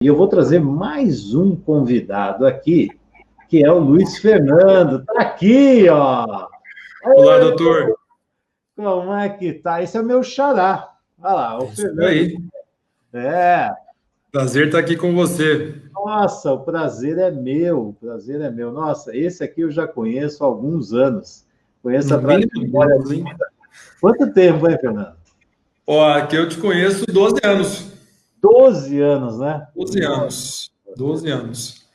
E eu vou trazer mais um convidado aqui, que é o Luiz Fernando. Está aqui, ó. Olá, doutor. Como é que tá? Esse é o meu xará. Olha lá, o Fernando. Aí. Prazer estar aqui com você. Nossa, o prazer é meu, o prazer é meu. Nossa, esse aqui eu já conheço há alguns anos. Conheço a trajetória. Quanto tempo, hein, Fernando? Ó, aqui eu te conheço 12 anos. 12 anos, né? 12 anos. 12 anos.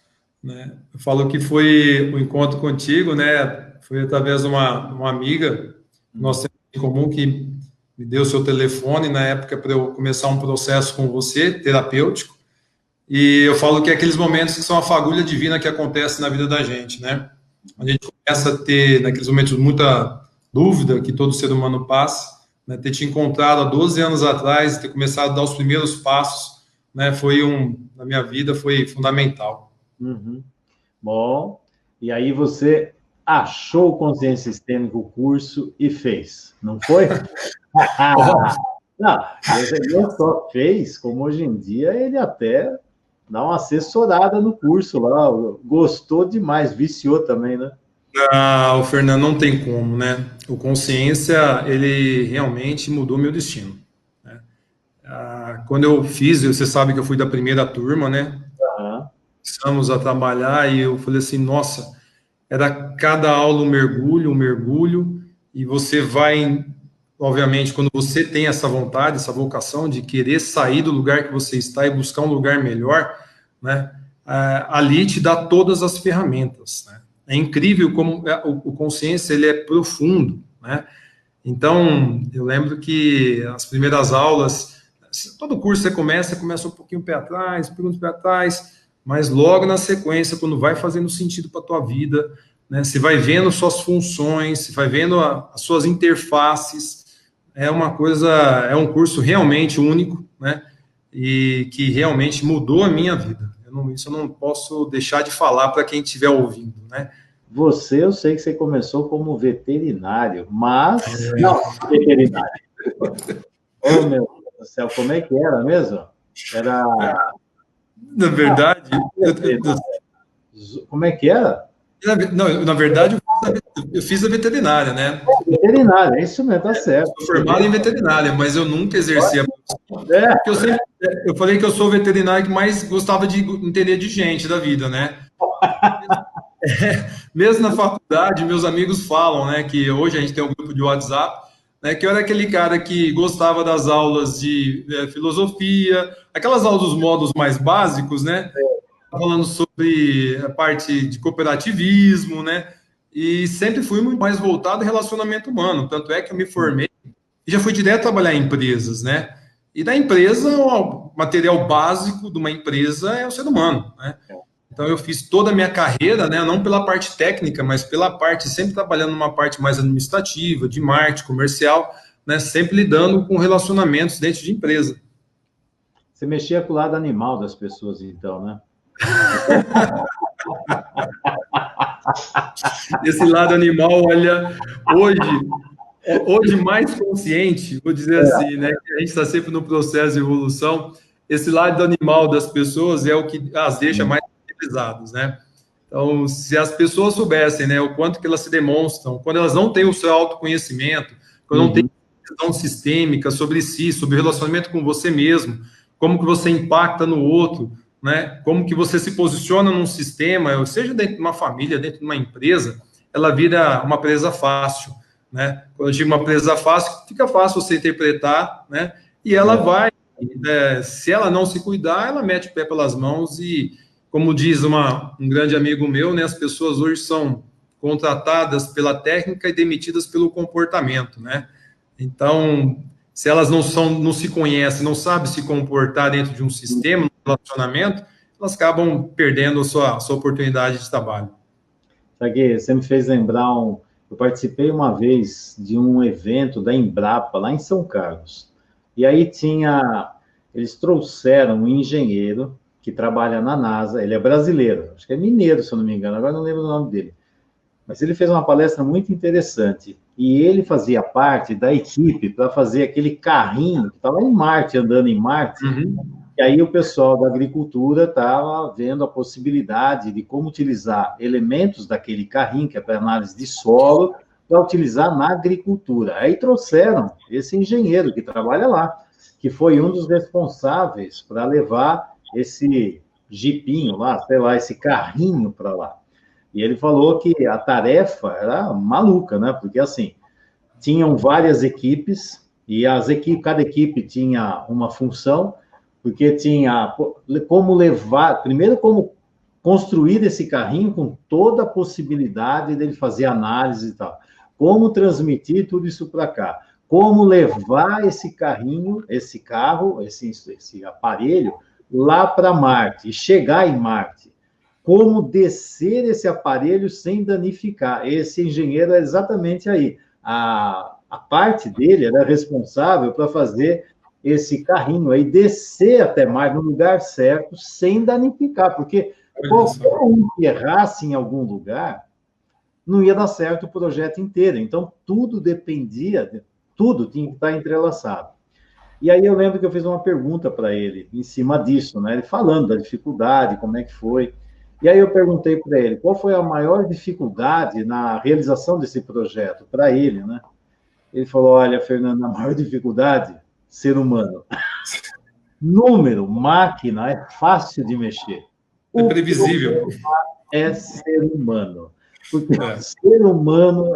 Né? Eu falo que foi o encontro contigo, né? Foi através de uma amiga, nós temos em comum, que me deu seu telefone na época para eu começar um processo com você, terapêutico. E eu falo que é aqueles momentos que são a fagulha divina que acontece na vida da gente, né? A gente começa a ter, naqueles momentos, muita dúvida que todo ser humano passa, né? Ter te encontrado há 12 anos atrás, ter começado a dar os primeiros passos, né? Na minha vida, foi fundamental. Uhum. Bom, e aí você achou o Consciência Sistêmica, o curso, e fez, não foi? Não, ele só fez, como hoje em dia ele até dá uma assessorada no curso lá, gostou demais, viciou também, né? Ah, o Fernando, não tem como, né? O Consciência, ele realmente mudou meu destino, né? Quando eu fiz, você sabe que eu fui da primeira turma, né? Uhum. Começamos a trabalhar e eu falei assim, nossa, era cada aula um mergulho, e você vai, obviamente, quando você tem essa vontade, essa vocação de querer sair do lugar que você está e buscar um lugar melhor, né? Ali te dá todas as ferramentas, né? É incrível como o Consciência, ele é profundo, né? Então, eu lembro que as primeiras aulas, todo curso você começa um pouquinho pé atrás, pergunta pé atrás, mas logo na sequência, quando vai fazendo sentido para a tua vida, né, você vai vendo suas funções, você vai vendo as suas interfaces, é um curso realmente único, né, e que realmente mudou a minha vida. Isso eu não posso deixar de falar para quem estiver ouvindo, né. Eu sei que você começou como veterinário, mas... Não, veterinário. Oh, meu Deus do céu, como é que era mesmo? Era... Na verdade... Como é que era? Não, na verdade, eu fiz a veterinária, né? Veterinária, é isso mesmo, tá certo. Sou formado em veterinária, mas eu nunca exerci a profissão. Porque eu falei que eu sou o veterinário que mais gostava de entender de gente, da vida, né? Mesmo na faculdade, meus amigos falam, né, que hoje a gente tem um grupo de WhatsApp, né, que eu era aquele cara que gostava das aulas de filosofia, aquelas aulas dos módulos mais básicos, né? Falando sobre a parte de cooperativismo, né? E sempre fui muito mais voltado ao relacionamento humano. Tanto é que eu me formei e já fui direto trabalhar em empresas, né? E da empresa, o material básico de uma empresa é o ser humano, né? Então eu fiz toda a minha carreira, né? Não pela parte técnica, mas pela parte, sempre trabalhando numa parte mais administrativa, de marketing, comercial, né? Sempre lidando com relacionamentos dentro de empresa. Você mexia com o lado animal das pessoas, então, né? Esse lado animal, olha, hoje mais consciente, vou dizer assim, né, que a gente está sempre no processo de evolução, esse lado animal das pessoas é o que as deixa mais sensibilizadas, né? Então, se as pessoas soubessem, né, o quanto que elas se demonstram, quando elas não têm o seu autoconhecimento, quando não têm visão sistêmica sobre si, sobre o relacionamento com você mesmo, como que você impacta no outro, né? Como que você se posiciona num sistema, seja dentro de uma família, dentro de uma empresa, ela vira uma presa fácil, né? Quando eu digo uma presa fácil, fica fácil você interpretar, né? E ela vai, se ela não se cuidar, ela mete o pé pelas mãos e, como diz um grande amigo meu, né? As pessoas hoje são contratadas pela técnica e demitidas pelo comportamento, né? Então, se elas não se conhecem, não sabem se comportar dentro de um sistema, um relacionamento, elas acabam perdendo a sua oportunidade de trabalho. Sabe, você me fez lembrar eu participei uma vez de um evento da Embrapa, lá em São Carlos. E aí eles trouxeram um engenheiro que trabalha na NASA, ele é brasileiro, acho que é mineiro, se eu não me engano, agora não lembro o nome dele. Mas ele fez uma palestra muito interessante. E ele fazia parte da equipe para fazer aquele carrinho que estava em Marte, andando em Marte, E aí o pessoal da agricultura estava vendo a possibilidade de como utilizar elementos daquele carrinho, que é para análise de solo, para utilizar na agricultura. Aí trouxeram esse engenheiro que trabalha lá, que foi um dos responsáveis para levar esse jipinho lá, sei lá, esse carrinho para lá. E ele falou que a tarefa era maluca, né? Porque, assim, tinham várias equipes, e cada equipe tinha uma função, porque tinha como levar, primeiro, como construir esse carrinho com toda a possibilidade dele fazer análise e tal, como transmitir tudo isso para cá, como levar esse carrinho, esse carro, esse aparelho lá para Marte e chegar em Marte, como descer esse aparelho sem danificar. Esse engenheiro é exatamente aí. A parte dele era responsável para fazer esse carrinho aí descer até mais no lugar certo, sem danificar, porque qualquer um que errasse em algum lugar, não ia dar certo o projeto inteiro. Então, tudo dependia, tudo tinha que estar entrelaçado. E aí eu lembro que eu fiz uma pergunta para ele, em cima disso, né? Ele falando da dificuldade, como é que foi. E aí eu perguntei para ele, qual foi a maior dificuldade na realização desse projeto, para ele, né? Ele falou, olha, Fernando, a maior dificuldade, ser humano. Número, máquina, é fácil de mexer. É previsível. É ser humano. Porque ser humano...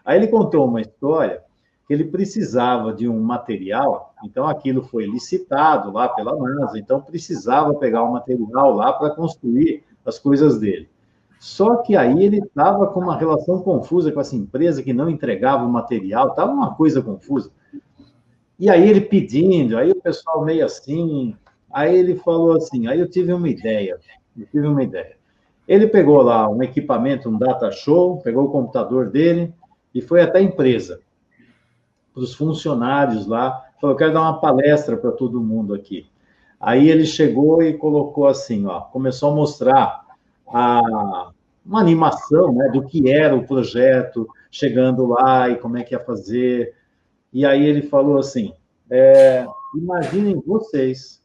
Aí ele contou uma história que ele precisava de um material, então aquilo foi licitado lá pela NASA, então precisava pegar o material lá para construir as coisas dele. Só que aí ele estava com uma relação confusa com essa empresa que não entregava o material, estava uma coisa confusa. E aí ele pedindo, aí o pessoal meio assim, aí ele falou assim, aí eu tive uma ideia. Ele pegou lá um equipamento, um data show, pegou o computador dele e foi até a empresa, para os funcionários lá, falou, eu quero dar uma palestra para todo mundo aqui. Aí ele chegou e colocou assim, ó, começou a mostrar uma animação, né, do que era o projeto, chegando lá e como é que ia fazer. E aí ele falou assim, imaginem vocês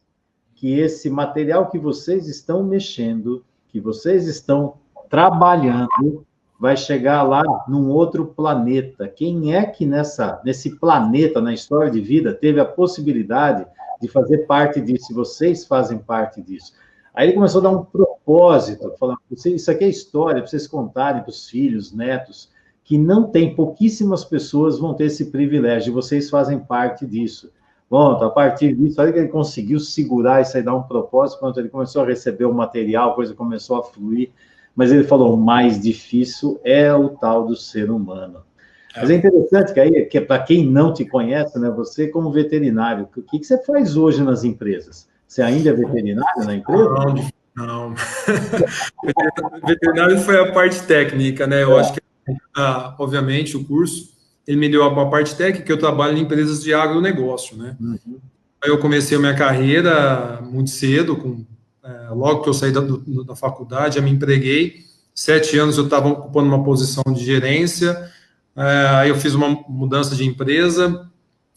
que esse material que vocês estão mexendo, que vocês estão trabalhando, vai chegar lá num outro planeta. Quem é que nesse planeta, na história de vida, teve a possibilidade de fazer parte disso? Vocês fazem parte disso. Aí ele começou a dar um propósito, falando, isso aqui é história, para vocês contarem para os filhos, netos, que não tem, pouquíssimas pessoas vão ter esse privilégio, e vocês fazem parte disso. Bom, a partir disso, olha que ele conseguiu segurar isso aí, dar um propósito, quando ele começou a receber o material, a coisa começou a fluir, mas ele falou, o mais difícil é o tal do ser humano. Mas é interessante que aí, que para quem não te conhece, né, você como veterinário, o que você faz hoje nas empresas? Você ainda é veterinário na empresa? Não. Veterinário foi a parte técnica, né? Eu acho que, obviamente, o curso, ele me deu a parte técnica, eu trabalho em empresas de agronegócio, né? Uhum. Aí eu comecei a minha carreira muito cedo, logo que eu saí da faculdade, eu me empreguei, 7 anos eu estava ocupando uma posição de gerência, aí eu fiz uma mudança de empresa,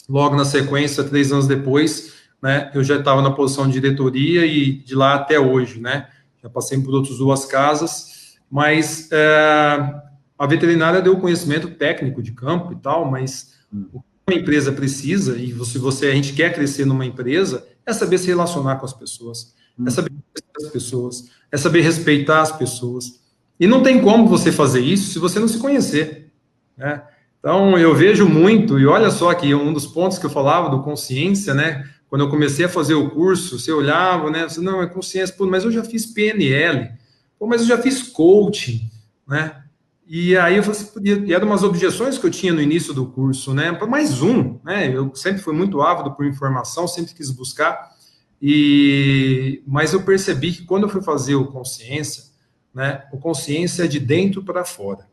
logo na sequência, 3 anos depois, né, eu já estava na posição de diretoria e de lá até hoje, né, já passei por outras 2 casas, mas a veterinária deu conhecimento técnico de campo e tal, mas o que uma empresa precisa, e a gente quer crescer numa empresa, é saber se relacionar com as pessoas, é saber conhecer as pessoas, é saber respeitar as pessoas. E não tem como você fazer isso se você não se conhecer, né? Então, eu vejo muito, e olha só que um dos pontos que eu falava do consciência, né? Quando eu comecei a fazer o curso, você olhava, né? Você, não, é consciência, pô, mas eu já fiz PNL, pô, mas eu já fiz coaching, né? E aí eu falei assim, e eram umas objeções que eu tinha no início do curso, né? Para mais um, né? Eu sempre fui muito ávido por informação, sempre quis buscar, mas eu percebi que quando eu fui fazer o consciência, né? O consciência é de dentro para fora.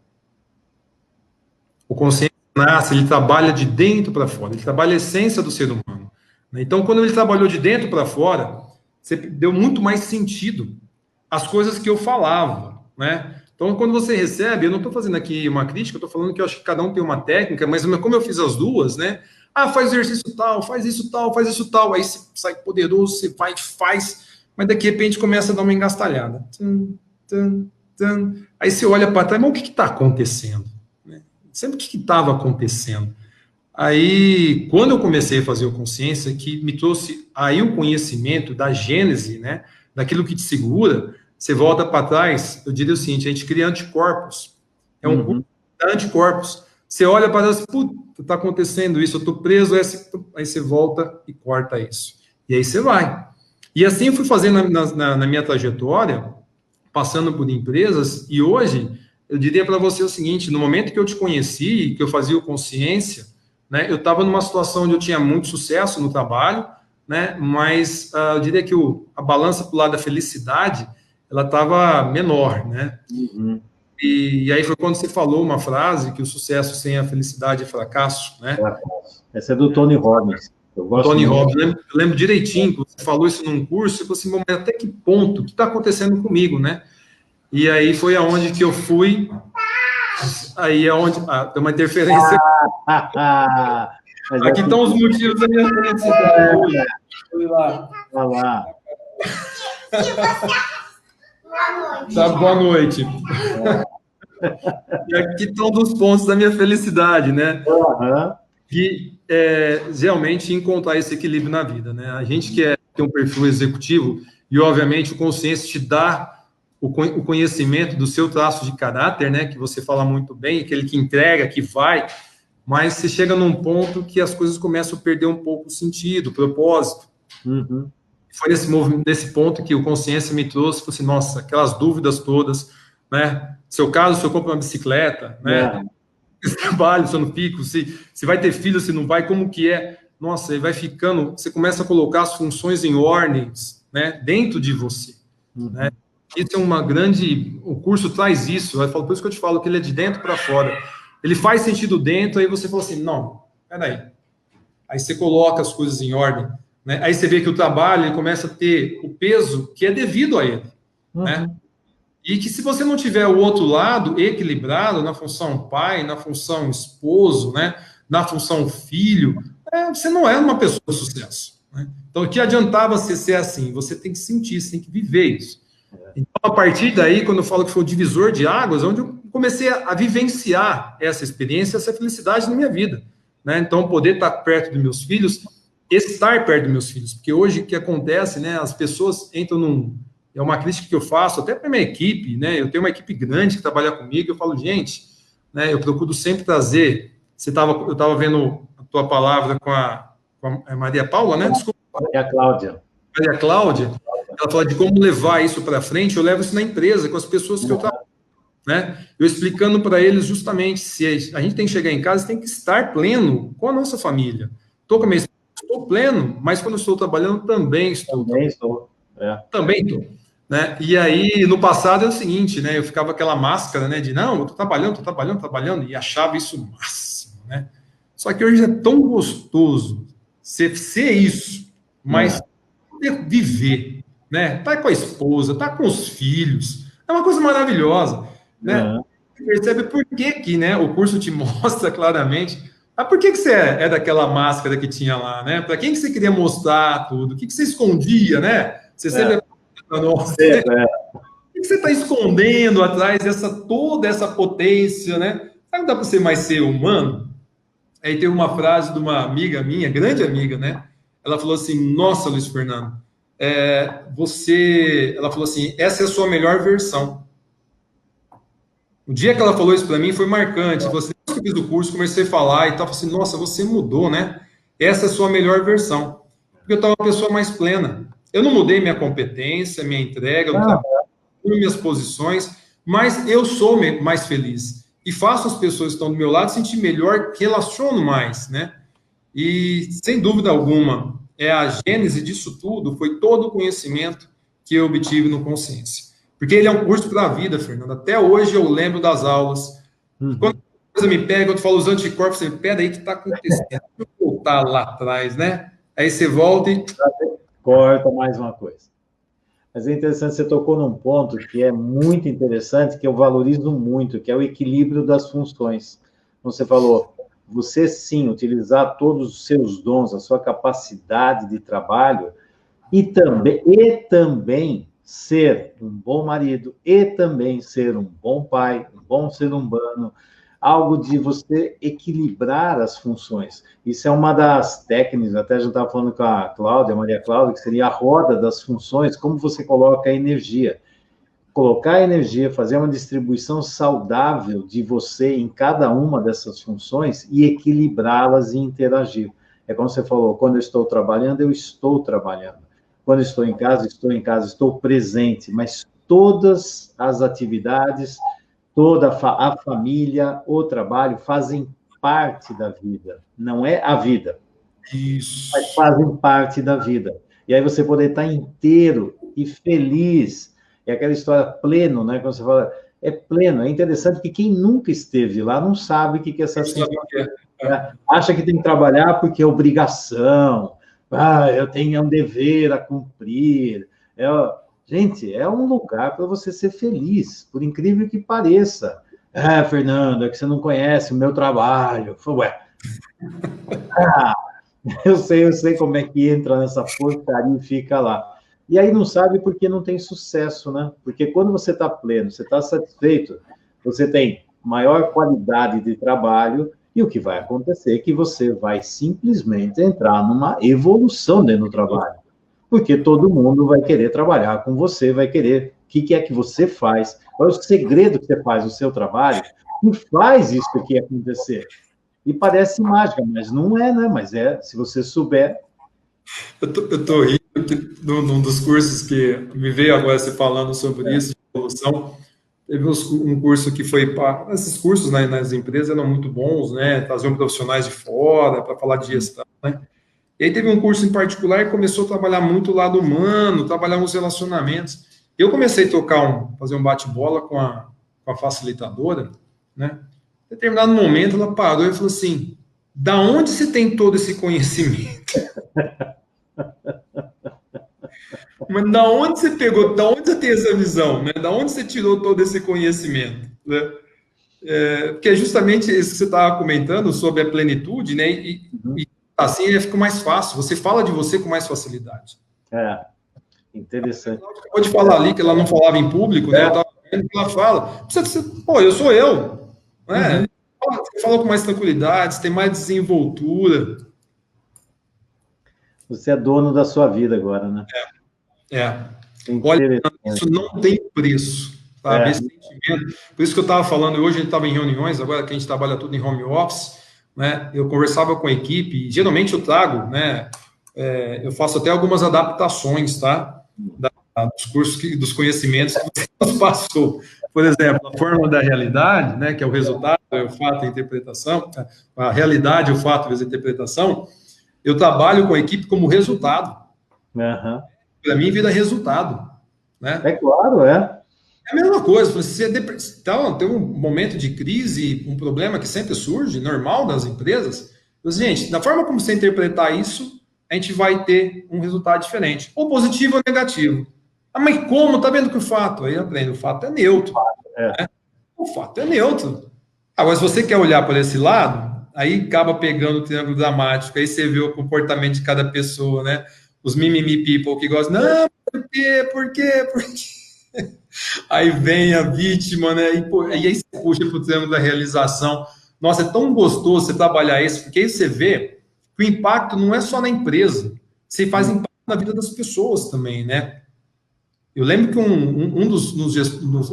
O consciência nasce, ele trabalha de dentro para fora, ele trabalha a essência do ser humano. Né? Então, quando ele trabalhou de dentro para fora, deu muito mais sentido às coisas que eu falava, né? Então, quando você recebe, eu não estou fazendo aqui uma crítica, eu estou falando que eu acho que cada um tem uma técnica, mas como eu fiz as duas, né? Ah, faz exercício tal, faz isso tal, faz isso tal. Aí você sai poderoso, você vai, faz, mas daqui a repente começa a dar uma engastalhada. Aí você olha para trás, mas o que está acontecendo? Sempre o que estava acontecendo? Aí, quando eu comecei a fazer o Consciência, que me trouxe aí o conhecimento da gênese, né, daquilo que te segura, você volta para trás, eu diria o seguinte, a gente cria anticorpos. É um curso de anticorpos. Você olha para trás, puta, está acontecendo isso, eu estou preso, aí você volta e corta isso. E aí você vai. E assim eu fui fazendo na minha trajetória, passando por empresas, e hoje eu diria para você o seguinte, no momento que eu te conheci, que eu fazia o Consciência, né, eu estava numa situação onde eu tinha muito sucesso no trabalho, né, mas eu diria que a balança para o lado da felicidade, ela estava menor, né? E aí foi quando você falou uma frase que o sucesso sem a felicidade é fracasso, né? Essa é do Tony Robbins. Eu gosto Tony muito. Robbins, eu lembro direitinho que você falou isso num curso, e falou assim, mas até que ponto? O que está acontecendo comigo, né? E aí foi aonde que eu fui, aí é onde tem uma interferência. Aqui estão os motivos da minha felicidade. Foi lá. Vai lá. Boa noite. E aqui estão os pontos da minha felicidade, né? Que realmente encontrar esse equilíbrio na vida, né? A gente que tem um perfil executivo e, obviamente, o Consciência te dá o conhecimento do seu traço de caráter, né? Que você fala muito bem, aquele que entrega, que vai, mas você chega num ponto que as coisas começam a perder um pouco o sentido, o propósito. Foi nesse ponto que o Consciência me trouxe, falei assim, nossa, aquelas dúvidas todas, né? Seu caso, se eu compro uma bicicleta, né? Esse trabalho, se eu não fico, se vai ter filho, se não vai, como que é? Nossa, aí vai ficando, você começa a colocar as funções em ordens, né? Dentro de você, né? Isso é uma grande, o curso traz isso, eu falo, por isso que eu te falo que ele é de dentro para fora. Ele faz sentido dentro, aí você fala assim, não, peraí. Aí você coloca as coisas em ordem, né? Aí você vê que o trabalho ele começa a ter o peso que é devido a ele, né? E que se você não tiver o outro lado equilibrado na função pai, na função esposo, né? Na função filho, você não é uma pessoa de sucesso, né? Então, o que adiantava você ser assim? Você tem que sentir, você tem que viver isso. Então, a partir daí, quando eu falo que foi o divisor de águas, onde eu comecei a vivenciar essa experiência, essa felicidade na minha vida, né? Então, poder estar perto dos meus filhos, estar perto dos meus filhos, porque hoje o que acontece, né? As pessoas entram é uma crítica que eu faço até para minha equipe, né? Eu tenho uma equipe grande que trabalha comigo, eu falo, gente, né? Eu procuro sempre trazer. Eu estava vendo a tua palavra com a Maria Paula, né? Desculpa. Maria Cláudia. Maria Cláudia. Ela fala de como levar isso para frente. Eu levo isso na empresa, com as pessoas que eu trabalho, né? Eu explicando para eles justamente se a gente tem que chegar em casa, tem que estar pleno com a nossa família. Estou com a minha esposa, estou pleno, mas quando eu estou trabalhando também estou. Também estou. Né? E aí, no passado é o seguinte, né? Eu ficava aquela máscara, né? De não, eu tô trabalhando, e achava isso o máximo, né? Só que hoje é tão gostoso ser isso, mas poder viver, né? Tá com a esposa, tá com os filhos, é uma coisa maravilhosa, né? Você percebe por que, né? O curso te mostra claramente. Ah, por que você é daquela máscara que tinha lá, né? Para quem que você queria mostrar tudo? O que você escondia, né? Você sempre nossa, o que você está escondendo atrás toda essa potência, né? Sabe que dá para ser mais ser humano? Aí tem uma frase de uma amiga minha, grande amiga, né? Ela falou assim, nossa, Luiz Fernando, ela falou assim, essa é a sua melhor versão. O dia que ela falou isso para mim foi marcante. Você que eu fiz o curso, comecei a falar e tal, falei assim, nossa, você mudou, né? Essa é a sua melhor versão. Porque eu estava uma pessoa mais plena. Eu não mudei minha competência, minha entrega, minhas posições, mas eu sou mais feliz. E faço as pessoas que estão do meu lado sentir melhor, relaciono mais, né? E, sem dúvida alguma, a gênese disso tudo foi todo o conhecimento que eu obtive no Consciência. Porque ele é um curso para a vida, Fernando. Até hoje eu lembro das aulas. Quando a coisa me pega, eu falo os anticorpos, você pera aí, o que está acontecendo? Deixa eu voltar lá atrás, né? Aí você volta e... Corta mais uma coisa. Mas é interessante, você tocou num ponto que é muito interessante, que eu valorizo muito, que é o equilíbrio das funções. Como você falou, você sim utilizar todos os seus dons, a sua capacidade de trabalho, e também ser um bom marido, e também ser um bom pai, um bom ser humano, algo de você equilibrar as funções. Isso é uma das técnicas, até já estava falando com a Cláudia, a Maria Cláudia, que seria a roda das funções, como você coloca a energia. Colocar a energia, fazer uma distribuição saudável de você em cada uma dessas funções e equilibrá-las e interagir. É como você falou, quando eu estou trabalhando, eu estou trabalhando. Quando eu estou em casa, estou presente, mas todas as atividades, toda a família, o trabalho fazem parte da vida, não é a vida. Isso. Mas fazem parte da vida. E aí você poder estar inteiro e feliz. É aquela história pleno, né? Quando você fala, é pleno. É interessante que quem nunca esteve lá não sabe o que é essa sensação. Acha que tem que trabalhar porque é obrigação. Eu tenho um dever a cumprir. Gente, é um lugar para você ser feliz, por incrível que pareça. Fernando, é que você não conhece o meu trabalho. Ué. Eu sei como é que entra nessa porcaria e fica lá. E aí não sabe porque não tem sucesso, né? Porque quando você está pleno, você está satisfeito, você tem maior qualidade de trabalho, e o que vai acontecer é que você vai simplesmente entrar numa evolução dentro do trabalho. Porque todo mundo vai querer trabalhar com você, vai querer o que é que você faz, qual é o segredo que você faz no seu trabalho, e faz isso aqui acontecer. E parece mágica, mas não é, né? Mas se você souber. Eu tô rindo num dos cursos que me veio agora você falando sobre isso, de evolução. Teve um curso que foi para... Esses cursos, né, nas empresas eram muito bons, né? Traziam profissionais de fora para falar de gestão, né? E aí teve um curso em particular que começou a trabalhar muito o lado humano, trabalhar nos relacionamentos. Eu comecei a fazer um bate-bola com a facilitadora, né? Em determinado momento ela parou e falou assim, da onde você tem todo esse conhecimento? Mas da onde você pegou, da onde você tem essa visão, né? Da onde você tirou todo esse conhecimento, né? Porque é justamente isso que você estava comentando sobre a plenitude, né? E assim fica mais fácil, você fala de você com mais facilidade. Interessante. Acabou de falar ali que ela não falava em público, né? Eu estava vendo que ela fala, pô, eu sou eu, né? Você fala com mais tranquilidade, você tem mais desenvoltura. Você é dono da sua vida agora, né? Olha, isso não tem preço, sabe? Esse sentimento. Por isso que eu estava falando, hoje a gente estava em reuniões, agora que a gente trabalha tudo em home office, né? Eu conversava com a equipe, e geralmente eu trago, né? Eu faço até algumas adaptações, tá? Dos cursos, dos conhecimentos que você nos passou. Por exemplo, a fórmula da realidade, né? Que é o resultado, é o fato e a interpretação. A realidade, o fato e a interpretação. Eu trabalho com a equipe como resultado. Para mim, vira resultado. Né? É claro, É a mesma coisa. Então, tem um momento de crise, um problema que sempre surge, normal das empresas. Mas, gente, da forma como você interpretar isso, a gente vai ter um resultado diferente. Ou positivo ou negativo. Mas como? Tá vendo que o fato? Aí aprende, o fato é neutro. Né? O fato é neutro. Agora, se você quer olhar por esse lado, aí acaba pegando o triângulo dramático, aí você vê o comportamento de cada pessoa, né? Os mimimi people que gostam, não, por quê? Aí vem a vítima, né? E aí você puxa para o triângulo da realização. Nossa, é tão gostoso você trabalhar isso, porque aí você vê que o impacto não é só na empresa, você faz impacto na vida das pessoas também, né? Eu lembro que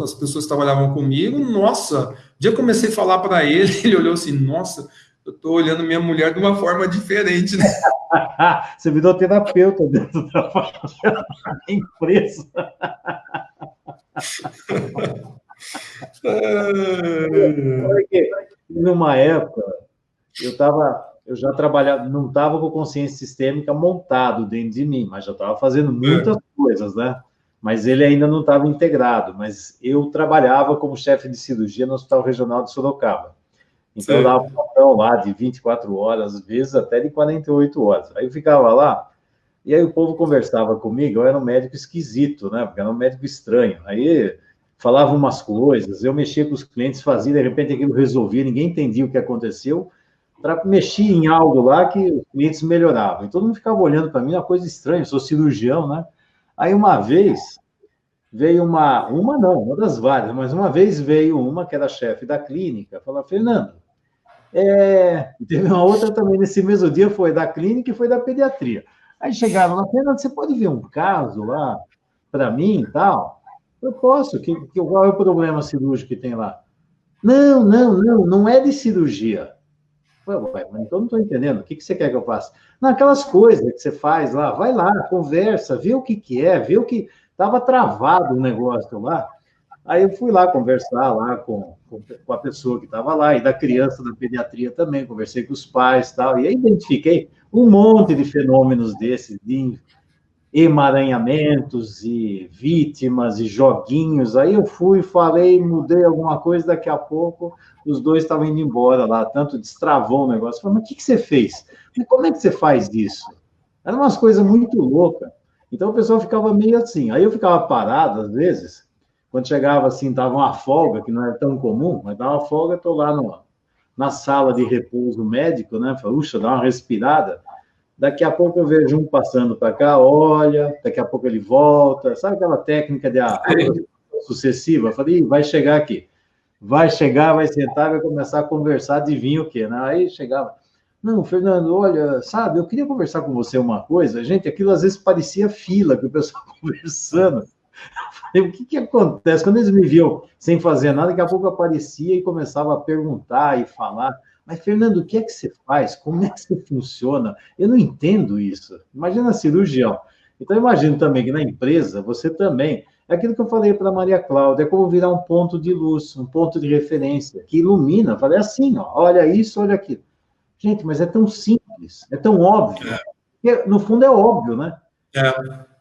as pessoas que trabalhavam comigo, nossa, um dia eu comecei a falar para ele, ele olhou assim, nossa, eu estou olhando minha mulher de uma forma diferente, né? Você virou terapeuta dentro da empresa. Porque numa época, eu já trabalhava, não estava com consciência sistêmica montado dentro de mim, mas já estava fazendo muitas coisas, né? Mas ele ainda não estava integrado. Mas eu trabalhava como chefe de cirurgia no Hospital Regional de Sorocaba. Então, eu dava um plantão lá de 24 horas, às vezes até de 48 horas. Aí eu ficava lá, e aí o povo conversava comigo, eu era um médico esquisito, né? Porque era um médico estranho. Aí falava umas coisas, eu mexia com os clientes, fazia, de repente aquilo resolvia, ninguém entendia o que aconteceu. para mexer em algo lá que os clientes melhoravam. E todo mundo ficava olhando para mim, uma coisa estranha, eu sou cirurgião, né? Aí uma vez veio uma das várias, mas uma vez veio uma que era chefe da clínica, falou, Fernando, teve uma outra também nesse mesmo dia, foi da clínica e foi da pediatria. Aí chegaram lá, Fernando, você pode ver um caso lá para mim e tal? Eu posso, qual é o problema cirúrgico que tem lá? Não é de cirurgia. Ué, mas então não estou entendendo, o que você quer que eu faça? Não, aquelas coisas que você faz lá, vai lá, conversa, vê o que é, vê o que... Estava travado o negócio lá. Aí eu fui lá conversar lá com a pessoa que estava lá, e da criança da pediatria também, conversei com os pais e tal, e aí identifiquei um monte de fenômenos desses, de emaranhamentos e vítimas e joguinhos. Aí eu fui, falei, mudei alguma coisa, daqui a pouco os dois estavam indo embora lá, tanto destravou o negócio. Eu falei, mas o que você fez? Falei, como é que você faz isso? Eram umas coisas muito loucas. Então o pessoal ficava meio assim. Aí eu ficava parado, às vezes, quando chegava assim, dava uma folga, que não era tão comum, mas dava uma folga, estou lá na sala de repouso médico, né? Falei, uxa, dá uma respirada. Daqui a pouco eu vejo um passando para cá, olha, daqui a pouco ele volta. Sabe aquela técnica de sucessiva? Eu falei, vai chegar aqui. Vai chegar, vai sentar, vai começar a conversar, adivinha o quê, né? Aí chegava, não, Fernando, olha, sabe, eu queria conversar com você uma coisa. Gente, aquilo às vezes parecia fila, que o pessoal conversando. Eu falei, o que acontece? Quando eles me viam sem fazer nada, daqui a pouco aparecia e começava a perguntar e falar. Mas, Fernando, o que é que você faz? Como é que você funciona? Eu não entendo isso. Imagina cirurgião. Então, eu imagino também que na empresa, você também... É aquilo que eu falei para a Maria Cláudia, é como virar um ponto de luz, um ponto de referência, que ilumina. Eu falei assim, ó, olha isso, olha aquilo. Gente, mas é tão simples, é tão óbvio. Porque, no fundo, é óbvio, né?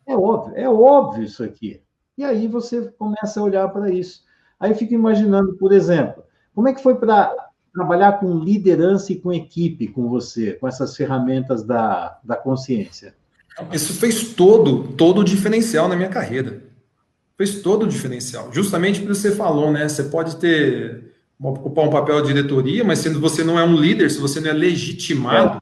É óbvio isso aqui. E aí você começa a olhar para isso. Aí eu fico imaginando, por exemplo, como é que foi para trabalhar com liderança e com equipe com você, com essas ferramentas da consciência? Isso fez todo o diferencial na minha carreira. Fez todo o diferencial. Justamente por isso que você falou, né? Você pode ocupar um papel de diretoria, mas se você não é um líder, se você não é legitimado,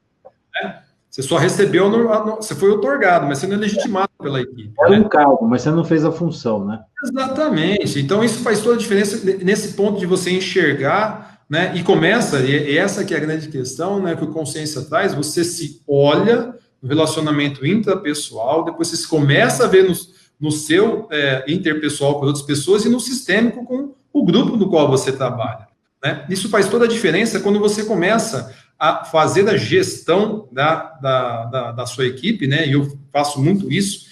né? Você só recebeu, você foi otorgado, mas você não é legitimado pela equipe. Era um cargo, mas você não fez a função, né? Exatamente. Então, isso faz toda a diferença nesse ponto de você enxergar, né? E começa, e essa que é a grande questão, né? Que o Consciência traz, você se olha no relacionamento intrapessoal, depois você começa a ver no seu interpessoal com outras pessoas e no sistêmico com o grupo do qual você trabalha, né? Isso faz toda a diferença quando você começa a fazer a gestão da sua equipe, né? E eu faço muito isso,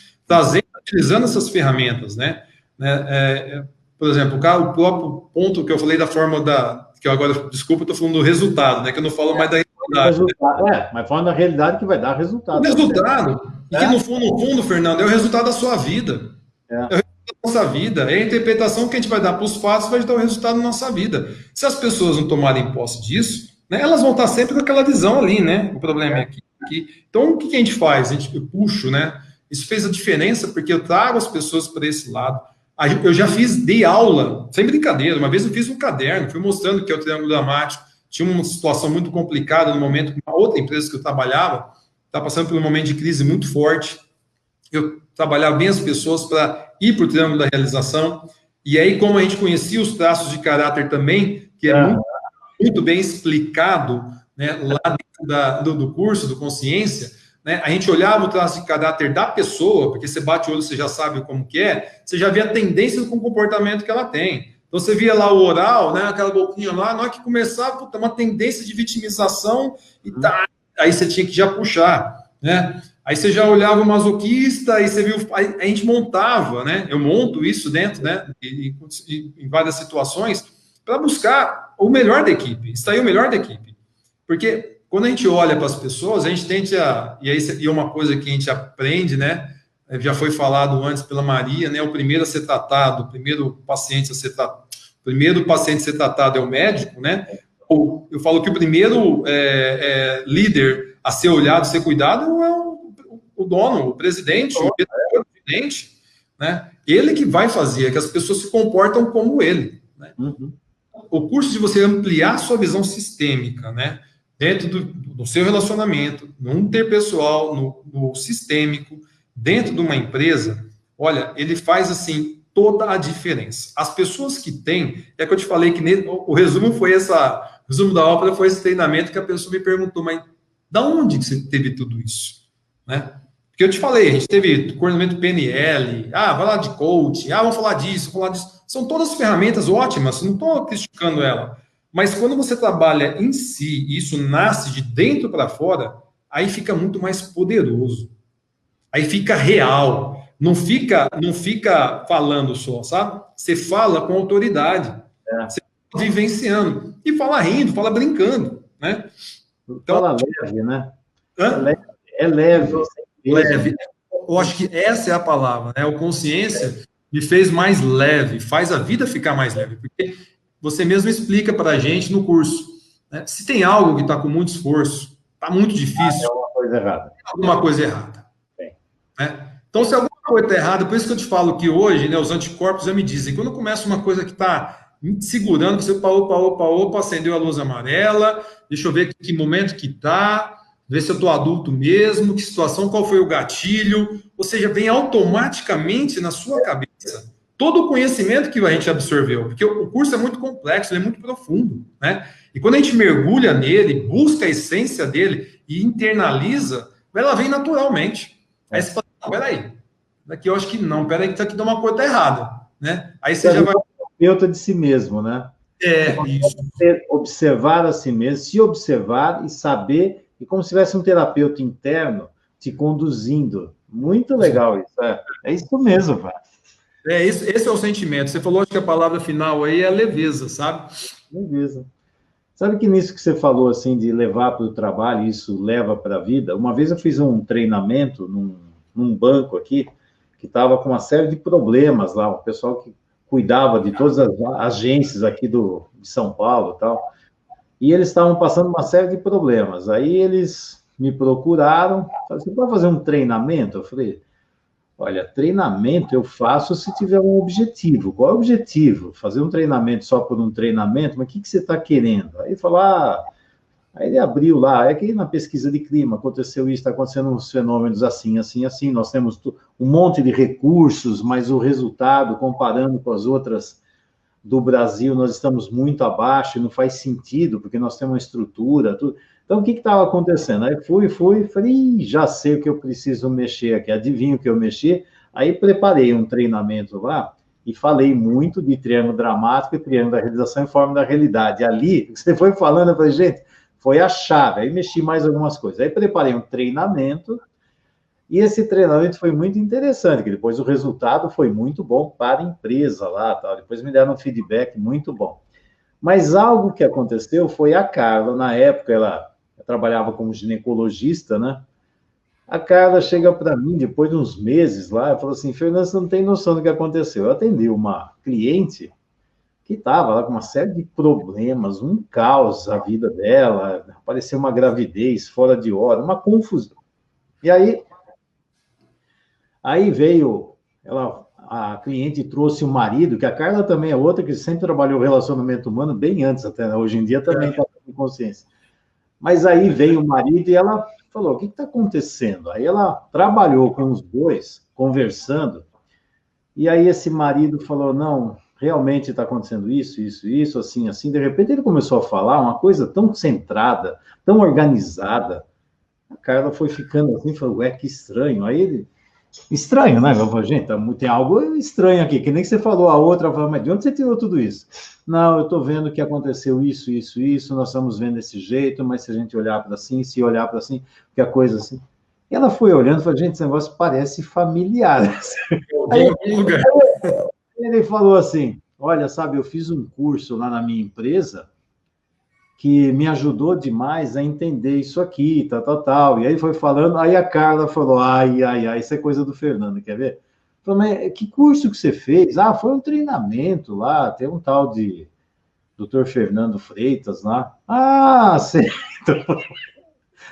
utilizando essas ferramentas, né? Por exemplo, o próprio ponto que eu falei da forma que eu agora, desculpa, eu estou falando do resultado, né? Que eu não falo mais da realidade. Mas falando da realidade que vai dar resultado. O resultado, e que no fundo, Fernando, é o resultado da sua vida. É o resultado da nossa vida. É a interpretação que a gente vai dar para os fatos, vai dar o resultado da nossa vida. Se as pessoas não tomarem posse disso, né, elas vão estar sempre com aquela visão ali, né? O problema é aqui. Então, o que a gente faz? Eu puxo, né? Isso fez a diferença porque eu trago as pessoas para esse lado. Eu já dei aula, sem brincadeira. Uma vez eu fiz um caderno, fui mostrando que é o triângulo dramático. Tinha uma situação muito complicada no momento, uma outra empresa que eu trabalhava, estava passando por um momento de crise muito forte. Eu trabalhava bem as pessoas para ir para o triângulo da realização. E aí, como a gente conhecia os traços de caráter também, que é muito bem explicado, né, lá dentro do curso do Consciência, né, a gente olhava o traço de caráter da pessoa, porque você bate o olho, você já sabe como que é, você já vê a tendência com o comportamento que ela tem. Então, você via lá o oral, né, aquela boquinha lá, na hora que começava, uma tendência de vitimização, e tá, aí você tinha que já puxar, né? Aí você já olhava o masoquista, aí você viu, aí a gente montava, né? Eu monto isso dentro, né? Em várias situações, para buscar o melhor da equipe, extrair o melhor da equipe. Porque quando a gente olha para as pessoas, a gente tenta, e é uma coisa que a gente aprende, né? Já foi falado antes pela Maria, né? O primeiro a ser tratado, o primeiro paciente a ser tratado é o médico, né? Ou eu falo que o primeiro líder a ser olhado, ser cuidado é o dono, o presidente, o presidente, né? Ele que vai fazer, que as pessoas se comportam como ele, né? O curso de você ampliar sua visão sistêmica, né? dentro do seu relacionamento, no interpessoal, no sistêmico, dentro de uma empresa, olha, ele faz, assim, toda a diferença. As pessoas que têm, é que eu te falei que o resumo foi o resumo da ópera foi esse treinamento que a pessoa me perguntou, mas da onde que você teve tudo isso? Né? Porque eu te falei, a gente teve coordenamento PNL, vai lá de coaching, vamos falar disso, vamos falar disso. São todas ferramentas ótimas, não estou criticando ela. Mas quando você trabalha em si, e isso nasce de dentro para fora, aí fica muito mais poderoso. Aí fica real. Não fica falando só, sabe? Você fala com autoridade. Você fala vivenciando. E fala rindo, fala brincando, né? Então, fala leve, né? Hã? É leve. Leve. Eu acho que essa é a palavra, né? O consciência me fez mais leve, faz a vida ficar mais leve. Porque você mesmo explica para a gente no curso, né? Se tem algo que está com muito esforço, está muito difícil. É uma coisa errada. Alguma coisa errada. Né? Então, se alguma coisa está errada, por isso que eu te falo que hoje, né, os anticorpos já me dizem, quando começa uma coisa que está segurando, você opa, acendeu a luz amarela, deixa eu ver que momento que está, ver se eu estou adulto mesmo, que situação, qual foi o gatilho, ou seja, vem automaticamente na sua cabeça todo o conhecimento que a gente absorveu, porque o curso é muito complexo, ele é muito profundo, né? E quando a gente mergulha nele, busca a essência dele e internaliza, ela vem naturalmente. Aí você fala, não, peraí, daqui eu acho que não, peraí, que isso aqui dá uma coisa errada, né? Aí você já vai... terapeuta de si mesmo, né? Isso. Observar a si mesmo, se observar e saber, e como se tivesse um terapeuta interno te conduzindo. Muito legal isso, é isso mesmo, cara. Esse é o sentimento. Você falou que a palavra final aí é leveza, sabe? Leveza. Sabe que nisso que você falou, assim, de levar para o trabalho, isso leva para a vida? Uma vez eu fiz um treinamento num banco aqui, que estava com uma série de problemas lá, o pessoal que cuidava de todas as agências aqui de São Paulo e tal, e eles estavam passando uma série de problemas. Aí eles me procuraram, falaram, você pode fazer um treinamento? Eu falei, olha, treinamento eu faço se tiver um objetivo. Qual é o objetivo? Fazer um treinamento só por um treinamento? Mas o que você está querendo? Aí ele falou, aí ele abriu lá, é que na pesquisa de clima aconteceu isso, está acontecendo uns fenômenos assim, assim, assim, nós temos um monte de recursos, mas o resultado, comparando com as outras do Brasil, nós estamos muito abaixo, e não faz sentido, porque nós temos uma estrutura, tudo. Então, o que estava acontecendo? Aí falei, já sei o que eu preciso mexer aqui, adivinha o que eu mexi? Aí preparei um treinamento lá e falei muito de triângulo dramático e triângulo da realização em forma da realidade. Ali, você foi falando, eu falei, gente, foi a chave. Aí mexi mais algumas coisas. Aí preparei um treinamento e esse treinamento foi muito interessante, que depois o resultado foi muito bom para a empresa lá, tal. Depois me deram um feedback muito bom. Mas algo que aconteceu foi a Carla, na época, ela trabalhava como ginecologista, né? A Carla chega para mim, depois de uns meses lá, e falou assim, Fernando, você não tem noção do que aconteceu. Eu atendi uma cliente que estava lá com uma série de problemas, um caos a vida dela, apareceu uma gravidez fora de hora, uma confusão. E aí veio, a cliente trouxe o marido, que a Carla também é outra, que sempre trabalhou relacionamento humano, bem antes até, né? Hoje em dia também está com consciência. Mas aí veio o marido e ela falou, o que está acontecendo? Aí ela trabalhou com os dois, conversando, e aí esse marido falou, não, realmente está acontecendo isso, assim, assim. De repente ele começou a falar uma coisa tão centrada, tão organizada. A Carla foi ficando assim, falou, ué, que estranho. Aí ele, estranho, né? Eu falei, gente, tem algo estranho aqui, que nem que você falou, a outra falou, mas de onde você tirou tudo isso? Não, eu estou vendo que aconteceu isso, nós estamos vendo desse jeito, mas se a gente olhar para assim, se olhar para assim, que a coisa assim. E ela foi olhando e falou, gente, esse negócio parece familiar. Aí ele falou assim, olha, sabe, eu fiz um curso lá na minha empresa que me ajudou demais a entender isso aqui, tal. E aí foi falando, aí a Carla falou, ai, isso é coisa do Fernando, quer ver? Falei, mas que curso que você fez? Foi um treinamento lá, tem um tal de Dr. Fernando Freitas lá. Certo.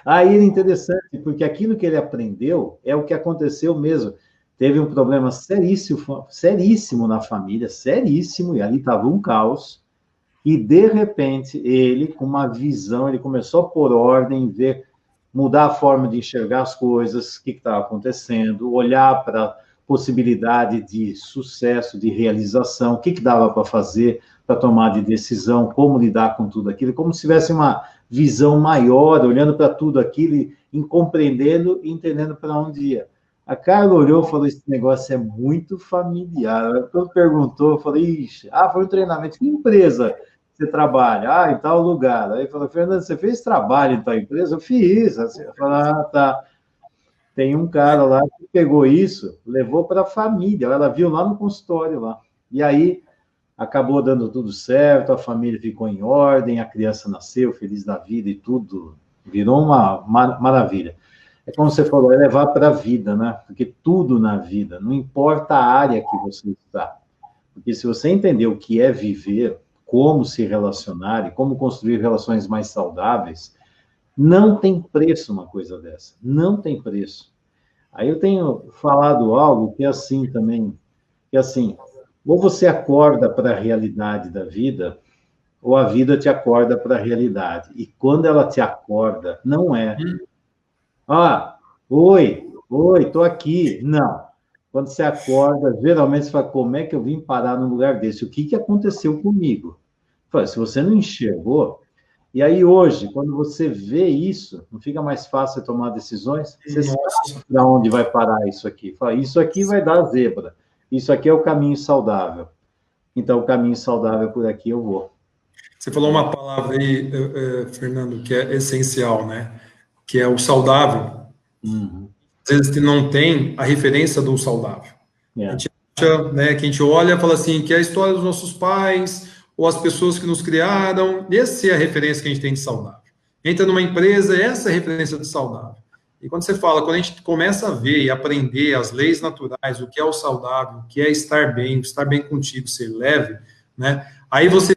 Aí é interessante, porque aquilo que ele aprendeu é o que aconteceu mesmo. Teve um problema seríssimo na família, seríssimo, e ali estava um caos. E, de repente, ele, com uma visão, ele começou a pôr ordem, ver, mudar a forma de enxergar as coisas, o que estava acontecendo, olhar para a possibilidade de sucesso, de realização, o que dava para fazer para tomar de decisão, como lidar com tudo aquilo, como se tivesse uma visão maior, olhando para tudo aquilo, e compreendendo e entendendo para onde ia. A Carla olhou e falou, esse negócio é muito familiar. Quando perguntou, eu falei, ixi, foi um treinamento, que empresa você trabalha? Em tal lugar. Aí falou, Fernando, você fez trabalho em tal empresa? Eu fiz. Assim, eu falei, tá. Tem um cara lá que pegou isso, levou para a família, ela viu lá no consultório lá. E aí, acabou dando tudo certo, a família ficou em ordem, a criança nasceu feliz da vida e tudo, virou uma maravilha. É como você falou, é levar para a vida, né? Porque tudo na vida, não importa a área que você está. Porque se você entender o que é viver, como se relacionar e como construir relações mais saudáveis, não tem preço uma coisa dessa. Não tem preço. Aí eu tenho falado algo que é assim também, que é assim, ou você acorda para a realidade da vida, ou a vida te acorda para a realidade. E quando ela te acorda, não é... oi, tô aqui. Não. Quando você acorda, geralmente você fala, como é que eu vim parar num lugar desse? O que aconteceu comigo? Fala, se você não enxergou, e aí hoje, quando você vê isso, não fica mais fácil tomar decisões? Você sabe para onde vai parar isso aqui. Fala, isso aqui vai dar zebra. Isso aqui é o caminho saudável. Então, o caminho saudável por aqui eu vou. Você falou uma palavra aí, Fernando, que é essencial, né? Que é o saudável. Uhum. Às vezes não tem a referência do saudável. A gente acha, né, que a gente olha e fala assim, que é a história dos nossos pais, ou as pessoas que nos criaram, essa é a referência que a gente tem de saudável. Entra numa empresa, essa é a referência de saudável. E quando você fala, quando a gente começa a ver e aprender as leis naturais, o que é o saudável, o que é estar bem contigo, ser leve, né? Aí você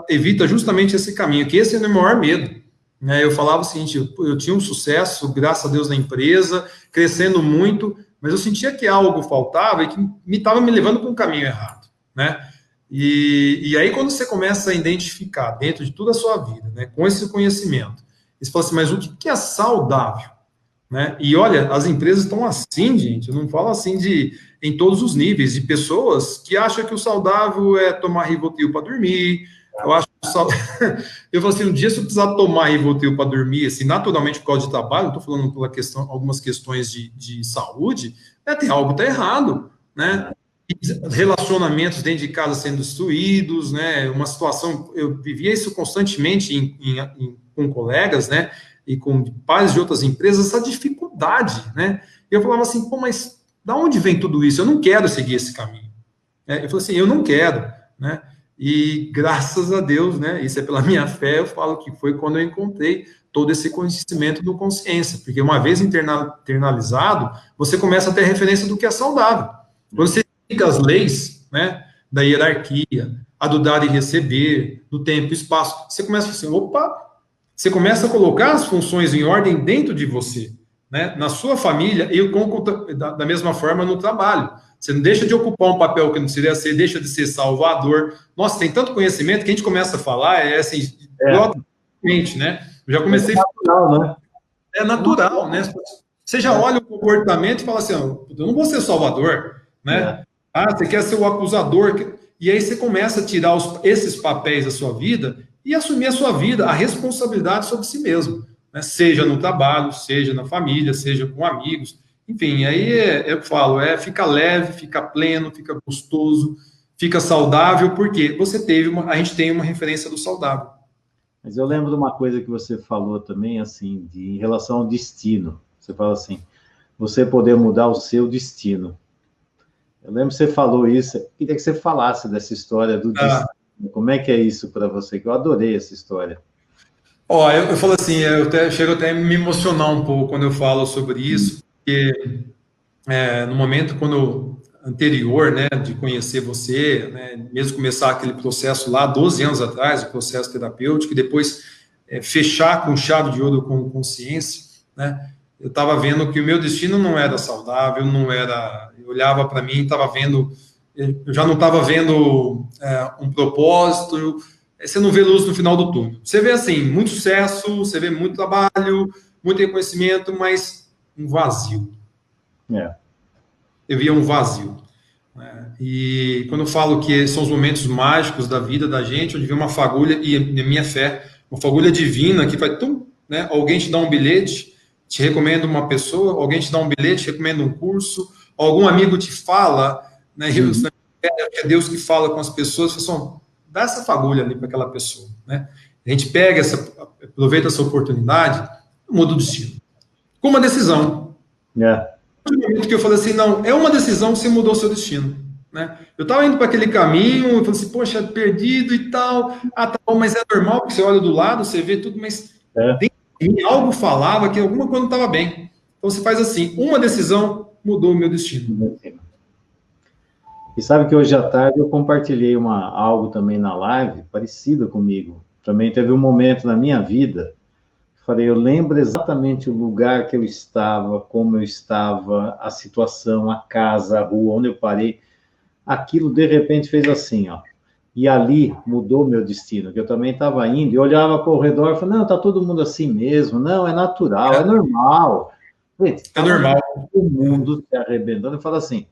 evita justamente esse caminho, que esse é o meu maior medo. Eu falava o seguinte, eu tinha um sucesso, graças a Deus, na empresa, crescendo muito, mas eu sentia que algo faltava e que estava me levando para um caminho errado, né? E aí, quando você começa a identificar dentro de toda a sua vida, né, com esse conhecimento, você fala assim, mas o que é saudável? Né? E olha, as empresas estão assim, gente, eu não falo assim em todos os níveis, de pessoas que acham que o saudável é tomar Rivotril para dormir. Eu acho que eu falo assim, um dia se eu precisar tomar Rivotril para dormir, assim, naturalmente por causa de trabalho, não estou falando pela questão, algumas questões de saúde, tem algo que está errado, né? Relacionamentos dentro de casa sendo destruídos, né? Uma situação, eu vivia isso constantemente com colegas, né? E com pares de outras empresas, essa dificuldade, né? E eu falava assim, mas da onde vem tudo isso? Eu não quero seguir esse caminho. Eu falei assim, eu não quero, né? E graças a Deus, né? Isso é pela minha fé, eu falo que foi quando eu encontrei todo esse conhecimento do consciência, porque uma vez internalizado, você começa a ter referência do que é saudável. Quando você explica as leis, né? Da hierarquia, a do dar e receber, do tempo e espaço, você começa a assim, opa, você começa a colocar as funções em ordem dentro de você, né? Na sua família e da mesma forma no trabalho. Você não deixa de ocupar um papel que não seria ser, deixa de ser salvador. Nossa, tem tanto conhecimento que a gente começa a falar, assim, né? Eu já comecei... É natural, né? É natural, né? Você já olha o comportamento e fala assim, eu não vou ser salvador, né? Você quer ser o acusador. E aí você começa a tirar esses papéis da sua vida e assumir a sua vida, a responsabilidade sobre si mesmo, né? Seja no trabalho, seja na família, seja com amigos, enfim, aí eu falo, fica leve, fica pleno, fica gostoso, fica saudável, porque a gente tem uma referência do saudável. Mas eu lembro de uma coisa que você falou também, assim, em relação ao destino. Você fala assim, você poder mudar o seu destino. Eu lembro que você falou isso, eu queria que você falasse dessa história do destino. Como é que é isso para você? Que eu adorei essa história. Eu falo assim, chego até a me emocionar um pouco quando eu falo sobre isso, porque no momento anterior, né, de conhecer você, né, mesmo começar aquele processo lá, 12 anos atrás, o processo terapêutico, e depois fechar com chave de ouro com consciência, né, eu estava vendo que o meu destino não era saudável, eu olhava para mim, eu já não estava vendo um propósito, você não vê luz no final do túnel. Você vê, assim, muito sucesso, você vê muito trabalho, muito reconhecimento, mas um vazio. Eu via um vazio. Né? E quando eu falo que são os momentos mágicos da vida da gente, onde vem uma fagulha, e a minha fé, uma fagulha divina que vai, né? Alguém te dá um bilhete, te recomenda uma pessoa, alguém te dá um bilhete, recomenda um curso, algum amigo te fala, né? É Deus que fala com as pessoas, fala assim, dá essa fagulha ali para aquela pessoa, né? A gente pega aproveita essa oportunidade, muda o destino. Com uma decisão. No momento que eu falei assim, não, é uma decisão, você mudou o seu destino. Né? Eu estava indo para aquele caminho, eu falei assim, poxa, perdido e tal. Ah, tá bom, mas é normal, porque você olha do lado, você vê tudo, mas dentro de mim algo falava que alguma coisa não estava bem. Então você faz assim, uma decisão mudou o meu destino. E sabe que hoje à tarde eu compartilhei algo também na live, parecido comigo. Também teve um momento na minha vida, falei, eu lembro exatamente o lugar que eu estava, como eu estava, a situação, a casa, a rua, onde eu parei. Aquilo, de repente, fez assim, ó. E ali mudou meu destino, que eu também estava indo, e olhava para o redor e falava, não, está todo mundo assim mesmo, não, é natural, é normal. É normal. Todo mundo se arrebentando. Eu falo assim,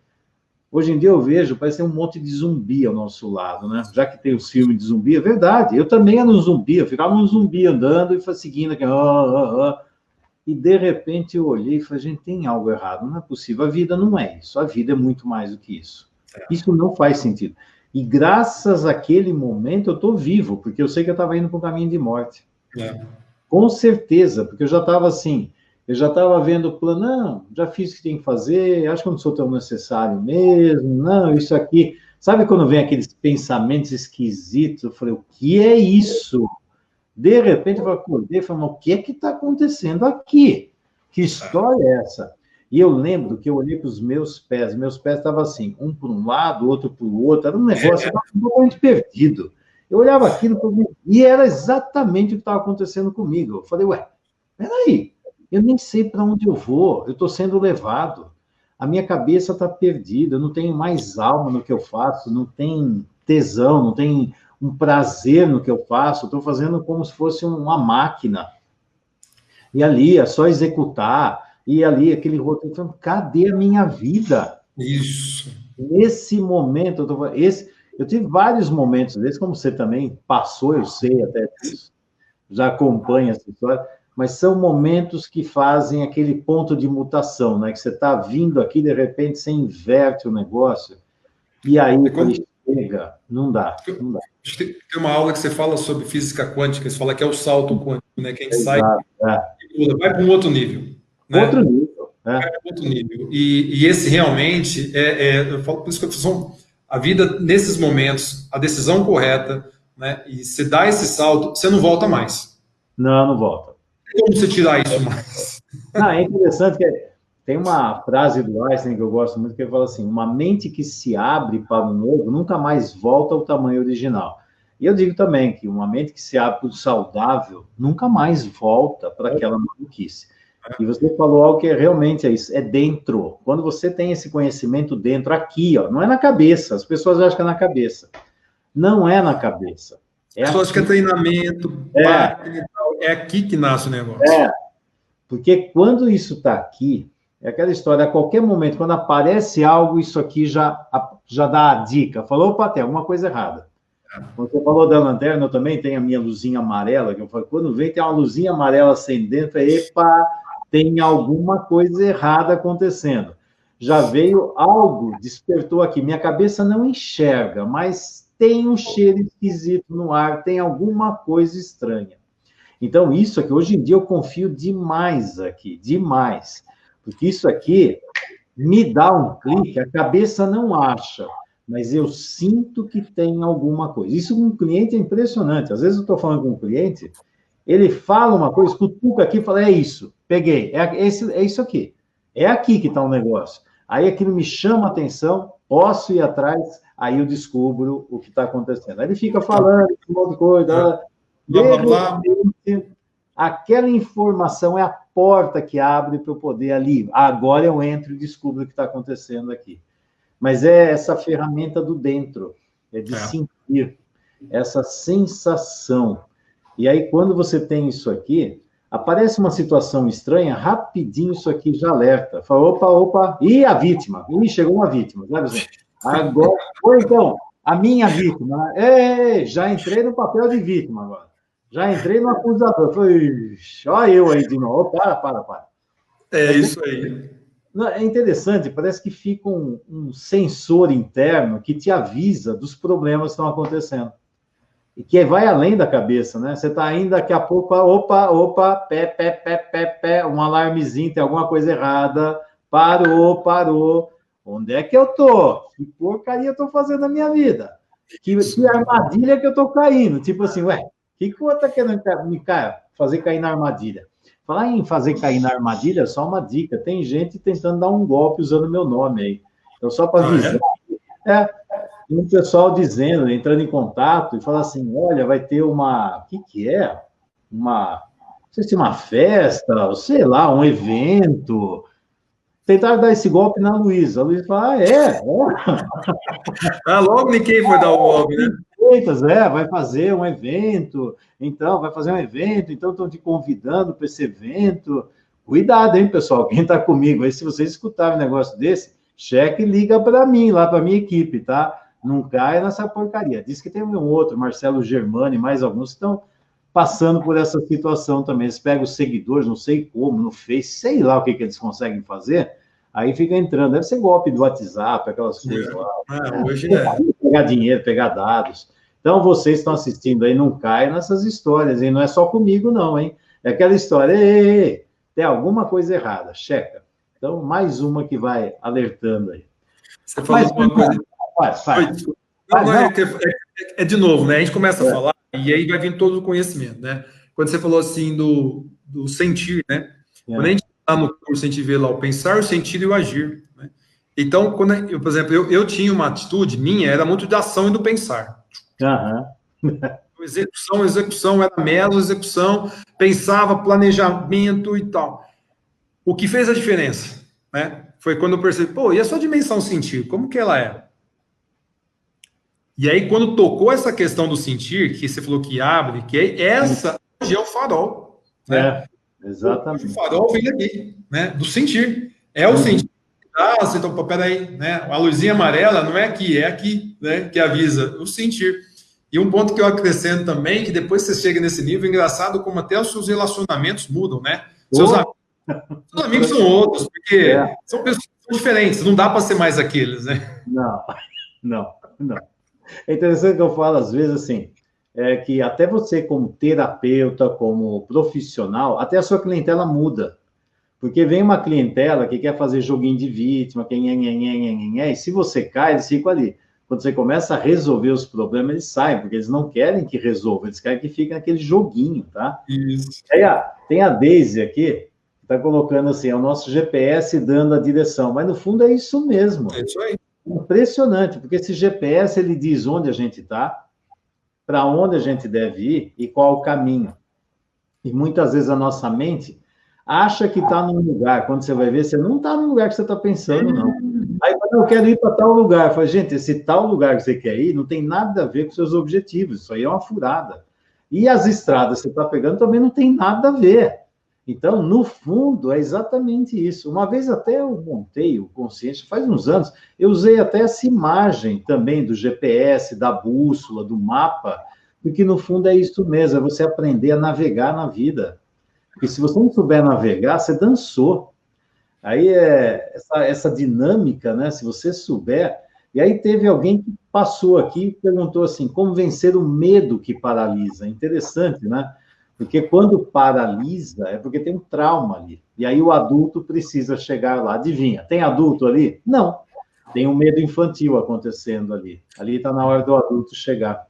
hoje em dia eu vejo, parece ter um monte de zumbi ao nosso lado, né? Já que tem os filmes de zumbi, é verdade. Eu também era um zumbi, eu ficava um zumbi andando e seguindo aqui, e de repente eu olhei e falei, gente, tem algo errado, não é possível, a vida não é isso, a vida é muito mais do que isso. Isso não faz sentido. E graças àquele momento eu estou vivo, porque eu sei que eu estava indo para um caminho de morte. Com certeza, porque eu já estava assim, eu já estava vendo o plano, não, já fiz o que tem que fazer, acho que eu não sou tão necessário mesmo, não, isso aqui. Sabe quando vem aqueles pensamentos esquisitos? Eu falei, o que é isso? De repente eu acordei e falei, o que é que está acontecendo aqui? Que história é essa? E eu lembro que eu olhei para os meus pés estavam assim, um para um lado, outro para o outro, era um negócio totalmente perdido. Eu olhava aquilo e era exatamente o que estava acontecendo comigo. Eu falei, ué, peraí, eu nem sei para onde eu vou, eu estou sendo levado. A minha cabeça está perdida, eu não tenho mais alma no que eu faço, não tem tesão, não tem um prazer no que eu faço, estou fazendo como se fosse uma máquina. E ali é só executar, e ali aquele roteiro, falando, cadê a minha vida? Isso. Nesse momento, eu tive vários momentos desses, como você também passou, eu sei até disso, já acompanha essa história, mas são momentos que fazem aquele ponto de mutação, né? Que você está vindo aqui, de repente você inverte o negócio, e aí quando chega, não dá. Tem uma aula que você fala sobre física quântica, você fala que é o salto quântico, né? Que a gente sai e vai para um outro nível. Né? Outro nível. Vai para outro nível. E esse realmente, eu falo por isso que eu falo, a vida, nesses momentos, a decisão correta, né? E você dá esse salto, você não volta mais. Não volta. Como você tirar isso mais? É interessante que tem uma frase do Einstein que eu gosto muito, que ele fala assim, uma mente que se abre para o novo nunca mais volta ao tamanho original. E eu digo também que uma mente que se abre para o saudável nunca mais volta para aquela maluquice. E você falou algo que realmente é isso, é dentro. Quando você tem esse conhecimento dentro, aqui, ó, não é na cabeça. As pessoas acham que é na cabeça. Não é na cabeça. As pessoas que é treinamento, é aqui que nasce o negócio. Porque quando isso está aqui, é aquela história, a qualquer momento, quando aparece algo, isso aqui já dá a dica. Falou, opa, tem alguma coisa errada. Quando você falou da lanterna, eu também tenho a minha luzinha amarela, que eu falo, quando vem, tem uma luzinha amarela acendendo, epa, tem alguma coisa errada acontecendo. Já veio algo, despertou aqui. Minha cabeça não enxerga, mas tem um cheiro esquisito no ar, tem alguma coisa estranha. Então, isso aqui, hoje em dia, eu confio demais aqui, demais. Porque isso aqui me dá um clique, a cabeça não acha, mas eu sinto que tem alguma coisa. Isso com um cliente é impressionante. Às vezes eu estou falando com um cliente, ele fala uma coisa, cutuca aqui e fala, é isso, peguei, é isso aqui. É aqui que está o negócio. Aí aquilo me chama a atenção, posso ir atrás, aí eu descubro o que está acontecendo. Aí ele fica falando um monte de coisa, aquela informação é a porta que abre para eu poder ali. Agora eu entro e descubro o que está acontecendo aqui. Mas é essa ferramenta do dentro, é de sentir. essa sensação. E aí, quando você tem isso aqui, aparece uma situação estranha, rapidinho isso aqui já alerta. Fala, opa, e a vítima? Ih, chegou uma vítima, sabe assim? Agora, ou então, a minha vítima. Ei, já entrei no papel de vítima agora. Já entrei no acusador. Falei, olha eu aí de novo. Oh, para. É isso aí. É interessante, parece que fica um sensor interno que te avisa dos problemas que estão acontecendo. E que vai além da cabeça, né? Você está indo daqui a pouco, opa, pé, um alarmezinho, tem alguma coisa errada, parou. Onde é que eu tô? Que porcaria eu tô fazendo na minha vida? Que armadilha que eu tô caindo? Tipo assim, ué, o que o outro tá querendo fazer cair na armadilha? Falar em fazer cair na armadilha, só uma dica, tem gente tentando dar um golpe usando meu nome aí. Então, só para avisar, tem um pessoal dizendo, entrando em contato e fala assim, olha, vai ter uma... O que é? Não sei se uma festa, ou sei lá, um evento. Tentaram dar esse golpe na Luísa. A Luísa fala, logo ninguém foi dar o golpe, né? Vai fazer um evento, então estão te convidando para esse evento. Cuidado, hein, pessoal, quem está comigo aí, se vocês escutarem um negócio desse, cheque e liga para mim, lá para minha equipe, tá? Não caia nessa porcaria. Diz que tem um outro, Marcelo Germani, mais alguns que estão passando por essa situação também. Eles pegam os seguidores, não sei como, no Face, sei lá o que eles conseguem fazer, aí fica entrando. Deve ser golpe do WhatsApp, aquelas coisas lá. Hoje pegar dinheiro, pegar dados. Então, vocês estão assistindo aí, não caem nessas histórias, hein? Não é só comigo, não, hein? É aquela história, ei, tem alguma coisa errada, checa. Então, mais uma que vai alertando aí. Você falou uma coisa... É de novo, né? A gente começa a falar e aí vai vir todo o conhecimento, né? Quando você falou assim do sentir, né? Quando a gente está no curso, a gente vê lá o pensar, o sentir e o agir, né? Então, quando por exemplo, eu tinha uma atitude minha, era muito da ação e do pensar. Execução, era mero execução, pensava, planejamento e tal. O que fez a diferença, né? Foi quando eu percebi, e a sua dimensão sentir, como que ela é? E aí, quando tocou essa questão do sentir, que você falou que abre, que essa hoje é o farol. Né? Exatamente. O farol vem daqui, né? Do sentir. É o sentir. Então, peraí, né? A luzinha amarela não é aqui, né? Que avisa, o sentir. E um ponto que eu acrescento também, que depois você chega nesse nível, engraçado como até os seus relacionamentos mudam, né? Seus amigos são outros, porque são pessoas diferentes, não dá para ser mais aqueles, né? Não. É interessante que eu falo, às vezes, assim, que até você, como terapeuta, como profissional, até a sua clientela muda. Porque vem uma clientela que quer fazer joguinho de vítima, e se você cai, eles ficam ali. Quando você começa a resolver os problemas, eles saem, porque eles não querem que resolva, eles querem que fique naquele joguinho, tá? Isso. Aí, tem a Daisy aqui, que está colocando assim, é o nosso GPS dando a direção, mas no fundo é isso mesmo. É isso aí. Impressionante, porque esse GPS, ele diz onde a gente está, para onde a gente deve ir e qual o caminho. E muitas vezes a nossa mente acha que está num lugar, quando você vai ver, você não está no lugar que você está pensando, não. Aí, quando eu quero ir para tal lugar, eu falo, gente, esse tal lugar que você quer ir não tem nada a ver com seus objetivos, isso aí é uma furada. E as estradas que você está pegando também não tem nada a ver. Então, no fundo, é exatamente isso. Uma vez até eu montei o Consciência, faz uns anos, eu usei até essa imagem também do GPS, da bússola, do mapa, porque no fundo é isso mesmo, é você aprender a navegar na vida. Porque se você não souber navegar, você dançou. Aí essa dinâmica, né? Se você souber... E aí teve alguém que passou aqui e perguntou assim, como vencer o medo que paralisa? Interessante, né? Porque quando paralisa, é porque tem um trauma ali. E aí o adulto precisa chegar lá. Adivinha, tem adulto ali? Não. Tem um medo infantil acontecendo ali. Ali está na hora do adulto chegar.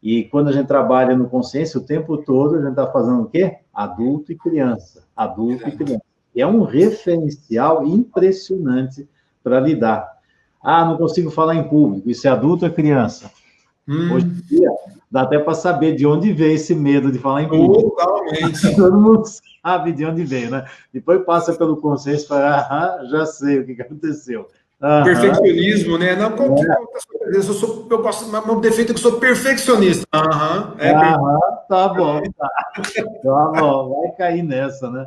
E quando a gente trabalha no Consciência, o tempo todo a gente está fazendo o quê? Adulto e criança. Adulto e criança. E é um referencial impressionante para lidar. Não consigo falar em público. Isso é adulto ou criança? Hoje em dia, dá até para saber de onde veio esse medo de falar em público. Totalmente. Todo mundo sabe de onde veio, né? Depois passa pelo Consciência e fala, já sei o que aconteceu. Perfeccionismo, né? Não, eu gosto, meu defeito é que eu sou perfeccionista. Tá bom, tá bom, vai cair nessa, né?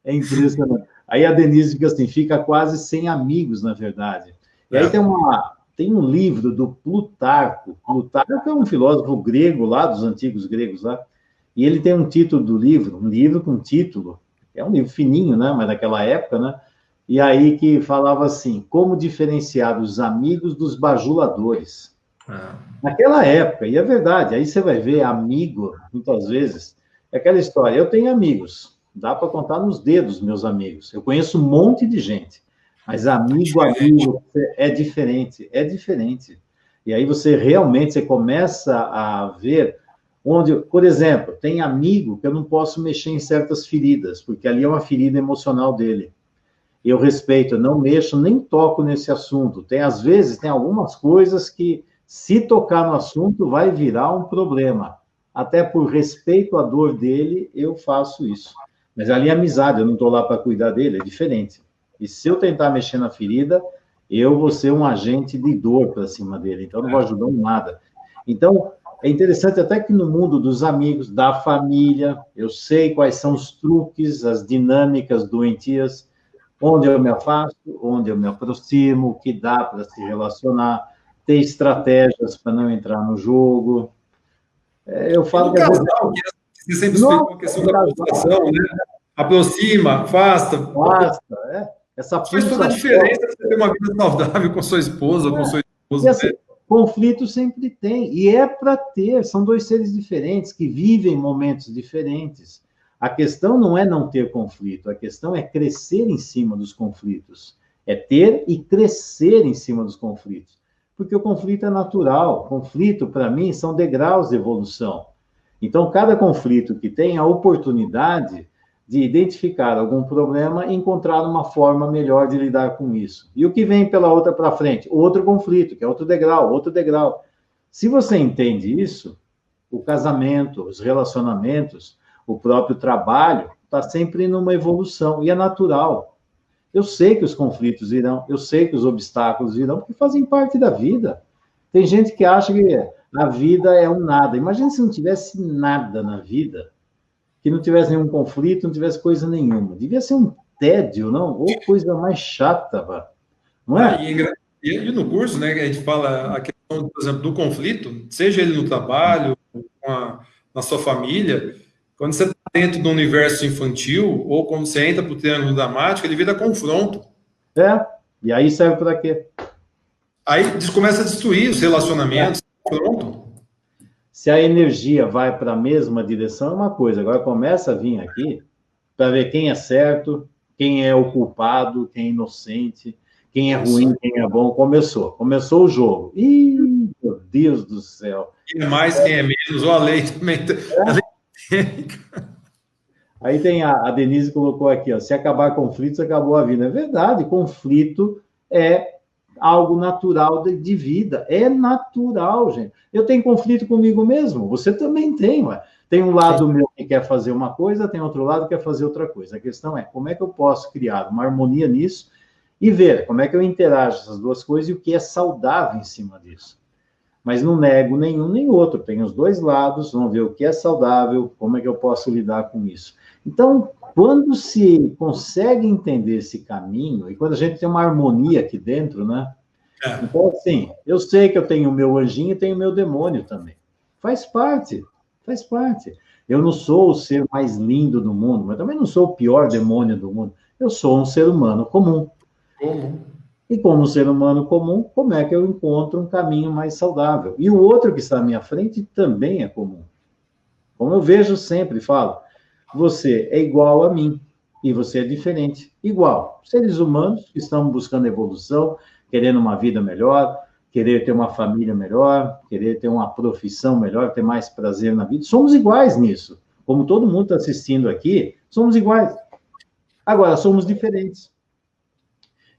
É impressionante. Aí a Denise fica assim, fica quase sem amigos, na verdade. E aí tem um livro do Plutarco. Plutarco é um filósofo grego lá, dos antigos gregos lá, e ele tem um título do livro, um livro com título, é um livro fininho, né? Mas naquela época, né? E aí que falava assim, como diferenciar os amigos dos bajuladores. Naquela época, e é verdade, aí você vai ver amigo, muitas vezes, é aquela história, eu tenho amigos, dá para contar nos dedos, meus amigos, eu conheço um monte de gente, mas amigo é diferente, é diferente. E aí você realmente, você começa a ver onde, por exemplo, tem amigo que eu não posso mexer em certas feridas, porque ali é uma ferida emocional dele. Eu respeito, eu não mexo, nem toco nesse assunto. Às vezes, tem algumas coisas que, se tocar no assunto, vai virar um problema. Até por respeito à dor dele, eu faço isso. Mas ali é amizade, eu não estou lá para cuidar dele, é diferente. E se eu tentar mexer na ferida, eu vou ser um agente de dor para cima dele, então não vou ajudar em nada. Então, é interessante até que no mundo dos amigos, da família, eu sei quais são os truques, as dinâmicas doentias, onde eu me afasto, onde eu me aproximo, o que dá para se relacionar, ter estratégias para não entrar no jogo. Eu falo que... casal, que você sempre explicou a questão da aproximação, né? Aproxima, afasta. Essa faz toda a diferença você ter uma vida saudável com sua esposa, com seu esposo. E assim, conflito sempre tem, e é para ter, são dois seres diferentes, que vivem momentos diferentes. A questão não é não ter conflito, a questão é crescer em cima dos conflitos. É ter e crescer em cima dos conflitos. Porque o conflito é natural. Conflito, para mim, são degraus de evolução. Então, cada conflito que tem a oportunidade de identificar algum problema e encontrar uma forma melhor de lidar com isso. E o que vem pela outra para frente? Outro conflito, que é outro degrau, outro degrau. Se você entende isso, o casamento, os relacionamentos, o próprio trabalho, está sempre numa evolução, e é natural. Eu sei que os conflitos virão, eu sei que os obstáculos virão, porque fazem parte da vida. Tem gente que acha que a vida é um nada. Imagina se não tivesse nada na vida, que não tivesse nenhum conflito, não tivesse coisa nenhuma. Devia ser um tédio, não? Ou coisa mais chata, não é? E no curso, né, que a gente fala a questão, por exemplo, do conflito, seja ele no trabalho, na sua família, quando você está dentro do universo infantil, ou quando você entra para o triângulo dramático, ele vira confronto. E aí serve para quê? Aí começa a destruir os relacionamentos, pronto. Se a energia vai para a mesma direção, é uma coisa. Agora começa a vir aqui para ver quem é certo, quem é o culpado, quem é inocente, quem é ruim, quem é bom. Começou o jogo. Ih, meu Deus do céu. Quem é mais, quem é menos, ou a lei também. Aí tem a Denise colocou aqui, ó, se acabar conflitos, acabou a vida. É verdade, conflito é algo natural de vida. É natural, gente. Eu tenho conflito comigo mesmo, você também tem, ué. Tem um lado meu que quer fazer uma coisa, tem outro lado que quer fazer outra coisa. A questão é, como é que eu posso criar uma harmonia nisso e ver como é que eu interajo essas duas coisas e o que é saudável em cima disso. Mas não nego nenhum nem outro, tem os dois lados, vamos ver o que é saudável, como é que eu posso lidar com isso. Então, quando se consegue entender esse caminho, e quando a gente tem uma harmonia aqui dentro, né? Então, assim, eu sei que eu tenho o meu anjinho e tenho o meu demônio também. Faz parte, faz parte. Eu não sou o ser mais lindo do mundo, mas também não sou o pior demônio do mundo. Eu sou um ser humano comum. E como ser humano comum, como é que eu encontro um caminho mais saudável? E o outro que está à minha frente também é comum. Como eu vejo sempre, falo, você é igual a mim e você é diferente. Igual. Seres humanos que estão buscando evolução, querendo uma vida melhor, querer ter uma família melhor, querer ter uma profissão melhor, ter mais prazer na vida. Somos iguais nisso. Como todo mundo está assistindo aqui, somos iguais. Agora, somos diferentes.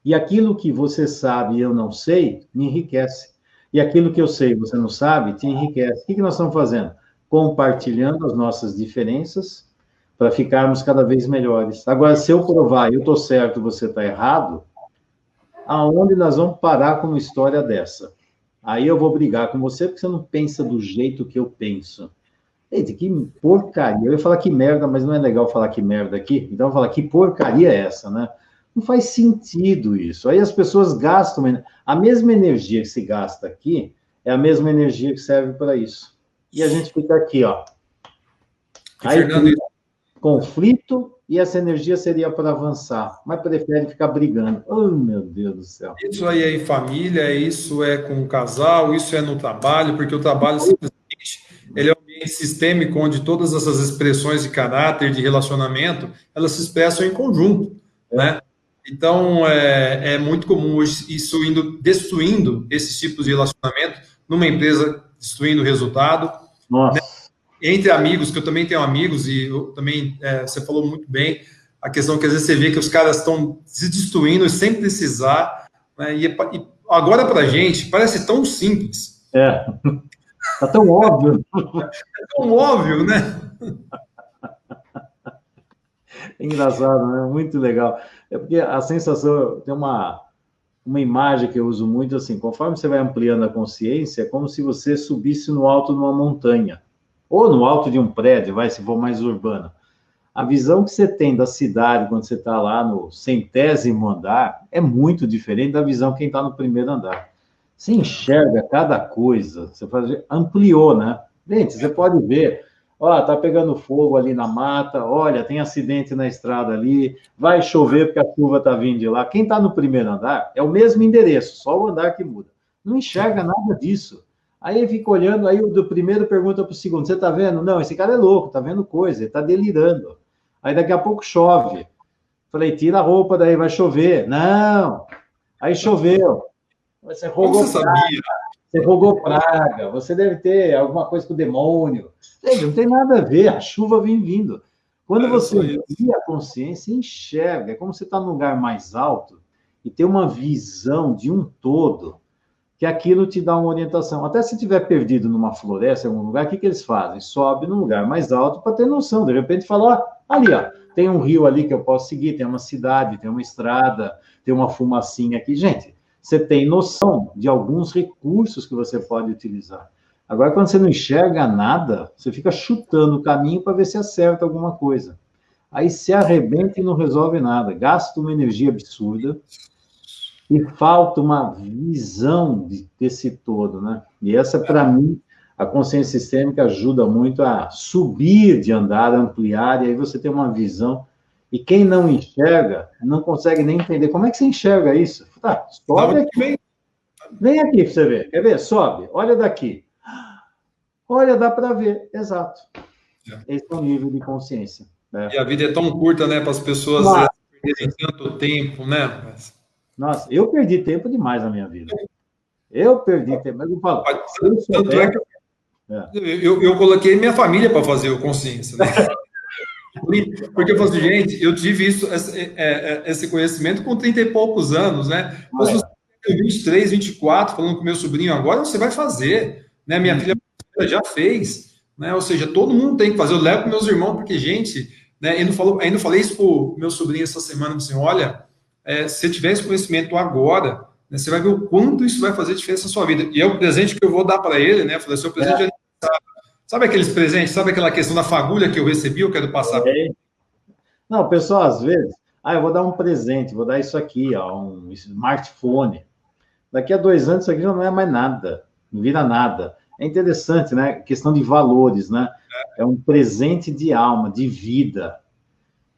E aquilo que você sabe e eu não sei, me enriquece. E aquilo que eu sei e você não sabe, te enriquece. O que nós estamos fazendo? Compartilhando as nossas diferenças para ficarmos cada vez melhores. Agora, se eu provar, eu estou certo, você está errado, aonde nós vamos parar com uma história dessa? Aí eu vou brigar com você porque você não pensa do jeito que eu penso. Eita, que porcaria. Eu ia falar que merda, mas não é legal falar que merda aqui. Então eu vou falar, que porcaria é essa, né? Não faz sentido isso. Aí as pessoas gastam... A mesma energia que se gasta aqui é a mesma energia que serve para isso. E a gente fica aqui, ó. Aí, Fernando, conflito, e essa energia seria para avançar, mas prefere ficar brigando. Oh, meu Deus do céu. Isso aí é em família, isso é com o casal, isso é no trabalho, porque o trabalho simplesmente ele é um ambiente sistêmico onde todas essas expressões de caráter, de relacionamento, elas se expressam em conjunto, né? Então, é muito comum hoje isso indo destruindo esses tipos de relacionamento, numa empresa destruindo o resultado. Nossa. Né? Entre amigos, que eu também tenho amigos, e eu também, você falou muito bem, a questão que às vezes você vê que os caras estão se destruindo sem precisar, né? E agora para a gente parece tão simples. Tá tão óbvio. É tão óbvio, né? Engraçado, né? Muito legal. É porque a sensação, tem uma imagem que eu uso muito assim, conforme você vai ampliando a consciência, é como se você subisse no alto de uma montanha, ou no alto de um prédio, se for mais urbano. A visão que você tem da cidade quando você está lá no 100º andar é muito diferente da visão de quem está no primeiro andar. Você enxerga cada coisa, você ampliou, né? Gente, você pode ver, ó, tá pegando fogo ali na mata, olha, tem acidente na estrada ali, vai chover porque a chuva tá vindo de lá. Quem está no primeiro andar é o mesmo endereço, só o andar que muda. Não enxerga nada disso. Aí ele fica olhando, aí o do primeiro pergunta para o segundo, você tá vendo? Não, esse cara é louco, tá vendo coisa, ele tá delirando. Aí daqui a pouco chove. Falei, tira a roupa daí, vai chover. Não. Aí choveu. Você rogou praga. Você rogou praga. Você deve ter alguma coisa com o demônio. Não tem nada a ver, a chuva vem vindo. Quando você cria a consciência, enxerga. É como você está num lugar mais alto e tem uma visão de um todo, que aquilo te dá uma orientação. Até se tiver perdido numa floresta, em algum lugar, o que eles fazem? Sobe num lugar mais alto para ter noção. De repente fala, ó, ali, ó, tem um rio ali que eu posso seguir, tem uma cidade, tem uma estrada, tem uma fumacinha aqui. Gente, você tem noção de alguns recursos que você pode utilizar. Agora, quando você não enxerga nada, você fica chutando o caminho para ver se acerta alguma coisa. Aí se arrebenta e não resolve nada. Gasta uma energia absurda e falta uma visão desse todo, né? E essa, para mim, a consciência sistêmica ajuda muito a subir de andar, ampliar, e aí você tem uma visão. E quem não enxerga, não consegue nem entender. Como é que você enxerga isso? Tá, sobe aqui. Vem aqui para você ver. Quer ver? Sobe. Olha daqui. Olha, dá para ver. Exato. Esse é o nível de consciência. Né? E a vida é tão curta, né? Para as pessoas perderem tanto tempo, né? Nossa, eu perdi tempo demais na minha vida. Eu perdi tempo. Mas eu falo, tanto é que eu coloquei minha família para fazer o consciência, né? Porque eu falo assim, gente, eu tive esse conhecimento com 30 e poucos anos, né? Se você tem 23, 24, falando com meu sobrinho agora, você vai fazer, né? Minha filha já fez, né? Ou seja, todo mundo tem que fazer. Eu levo para meus irmãos, porque, gente, né? Ainda falei isso para o meu sobrinho essa semana, assim, olha, se você tiver esse conhecimento agora, né, você vai ver o quanto isso vai fazer diferença na sua vida. E é o presente que eu vou dar para ele, né? Eu falei, seu presente de aniversário. Sabe aqueles presentes? Sabe aquela questão da fagulha que eu recebi, eu quero passar? Não, pessoal, às vezes, eu vou dar um presente, vou dar isso aqui, ó, um smartphone. Daqui a 2 anos, isso aqui já não é mais nada, não vira nada. É interessante, né? Questão de valores, né? É um presente de alma, de vida.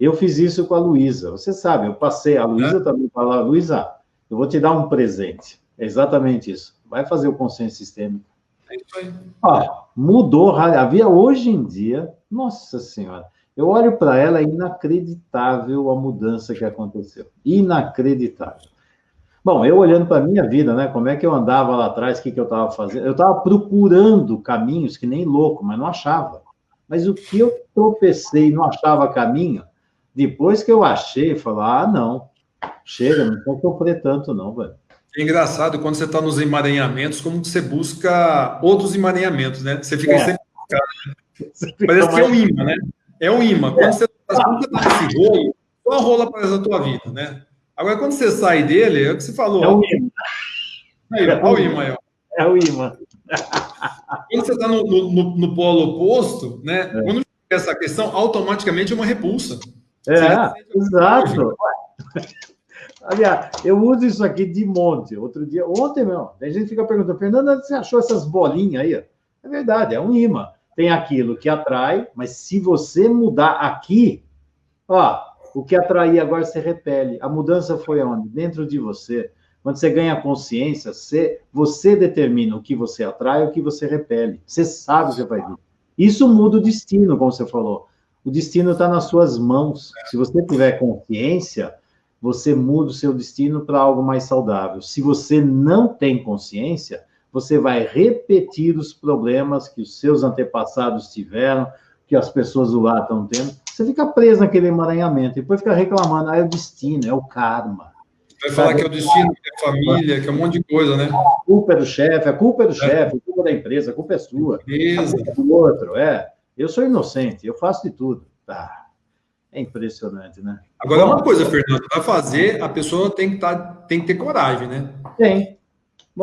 Eu fiz isso com a Luísa. Você sabe, eu passei, a Luísa também falou, Luísa, eu vou te dar um presente. É exatamente isso. Vai fazer o consciência sistêmico. É isso aí. Mudou. Havia hoje em dia, nossa senhora, eu olho para ela, é inacreditável a mudança que aconteceu. Inacreditável. Bom, eu olhando para a minha vida, né? Como é que eu andava lá atrás, o que eu estava fazendo? Eu estava procurando caminhos que nem louco, mas não achava. Mas o que eu tropecei e não achava caminho, depois que eu achei, falar, não, chega, não vou sofrer tanto não, velho. É engraçado quando você está nos emaranhamentos, como você busca outros emaranhamentos, né? Você fica sempre buscando. Parece que é um imã, né? É um imã. Quando você está nesse rolo, só a rola aparece na tua vida, né? Agora, quando você sai dele, é o que você falou. É o imã. Olha o imã aí. É o imã. Quando você está no polo oposto, né? Quando chega essa questão, automaticamente é uma repulsa. Exato. Aliás, eu uso isso aqui de monte. Ontem mesmo, a gente fica perguntando, Fernanda, você achou essas bolinhas aí? É verdade, é um imã. Tem aquilo que atrai, mas se você mudar aqui, ó, o que atraía agora você repele. A mudança foi onde? Dentro de você. Quando você ganha consciência, você determina o que você atrai e o que você repele. Você sabe o que vai vir. Isso muda o destino, como você falou. O destino está nas suas mãos. Se você tiver consciência, você muda o seu destino para algo mais saudável. Se você não tem consciência, você vai repetir os problemas que os seus antepassados tiveram, que as pessoas do lado estão tendo. Você fica preso naquele emaranhamento, depois fica reclamando, é o destino, é o karma. Vai falar que é o destino, que é a família, que é um monte de coisa, né? A culpa é do chefe, a culpa é do chefe, a culpa é da empresa, a culpa é sua. A culpa é do outro, Eu sou inocente, eu faço de tudo. É impressionante, né? Agora, uma coisa, Fernando, para fazer, a pessoa tem que ter coragem, né? Tem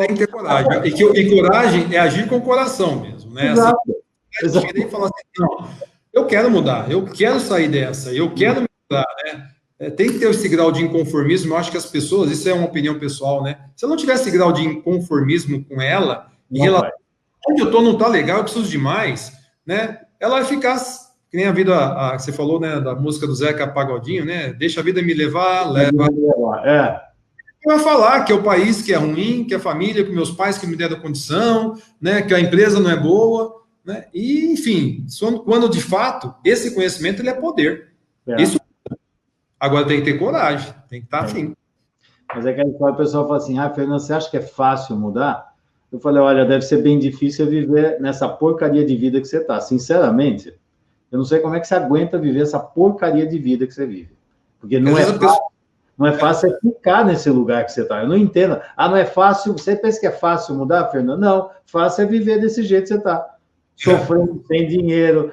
que ter coragem. E coragem é agir com o coração mesmo, né? Exato. Assim, e falar assim, não, eu quero mudar, eu quero sair dessa, eu quero mudar, né? Tem que ter esse grau de inconformismo. Eu acho que as pessoas, isso é uma opinião pessoal, né? Se eu não tivesse esse grau de inconformismo com ela, em relação a onde eu tô não tá legal, eu preciso de mais, né? Ela vai ficar, que nem a vida, você falou, né, da música do Zeca Pagodinho, né? Deixa a vida me levar, leva. Vai falar que é o país que é ruim, que é a família, que meus pais que me deram condição, né? Que a empresa não é boa, né? E, enfim, quando de fato esse conhecimento ele é poder. Isso. Agora tem que ter coragem, tem que estar afim. Mas é que o pessoal fala assim, Fernando, você acha que é fácil mudar? Eu falei, olha, deve ser bem difícil viver nessa porcaria de vida que você está. Sinceramente, eu não sei como é que você aguenta viver essa porcaria de vida que você vive. Porque não é fácil ficar nesse lugar que você está. Eu não entendo. Não é fácil. Você pensa que é fácil mudar, Fernando? Não. Fácil é viver desse jeito que você está. Sofrendo, sem dinheiro,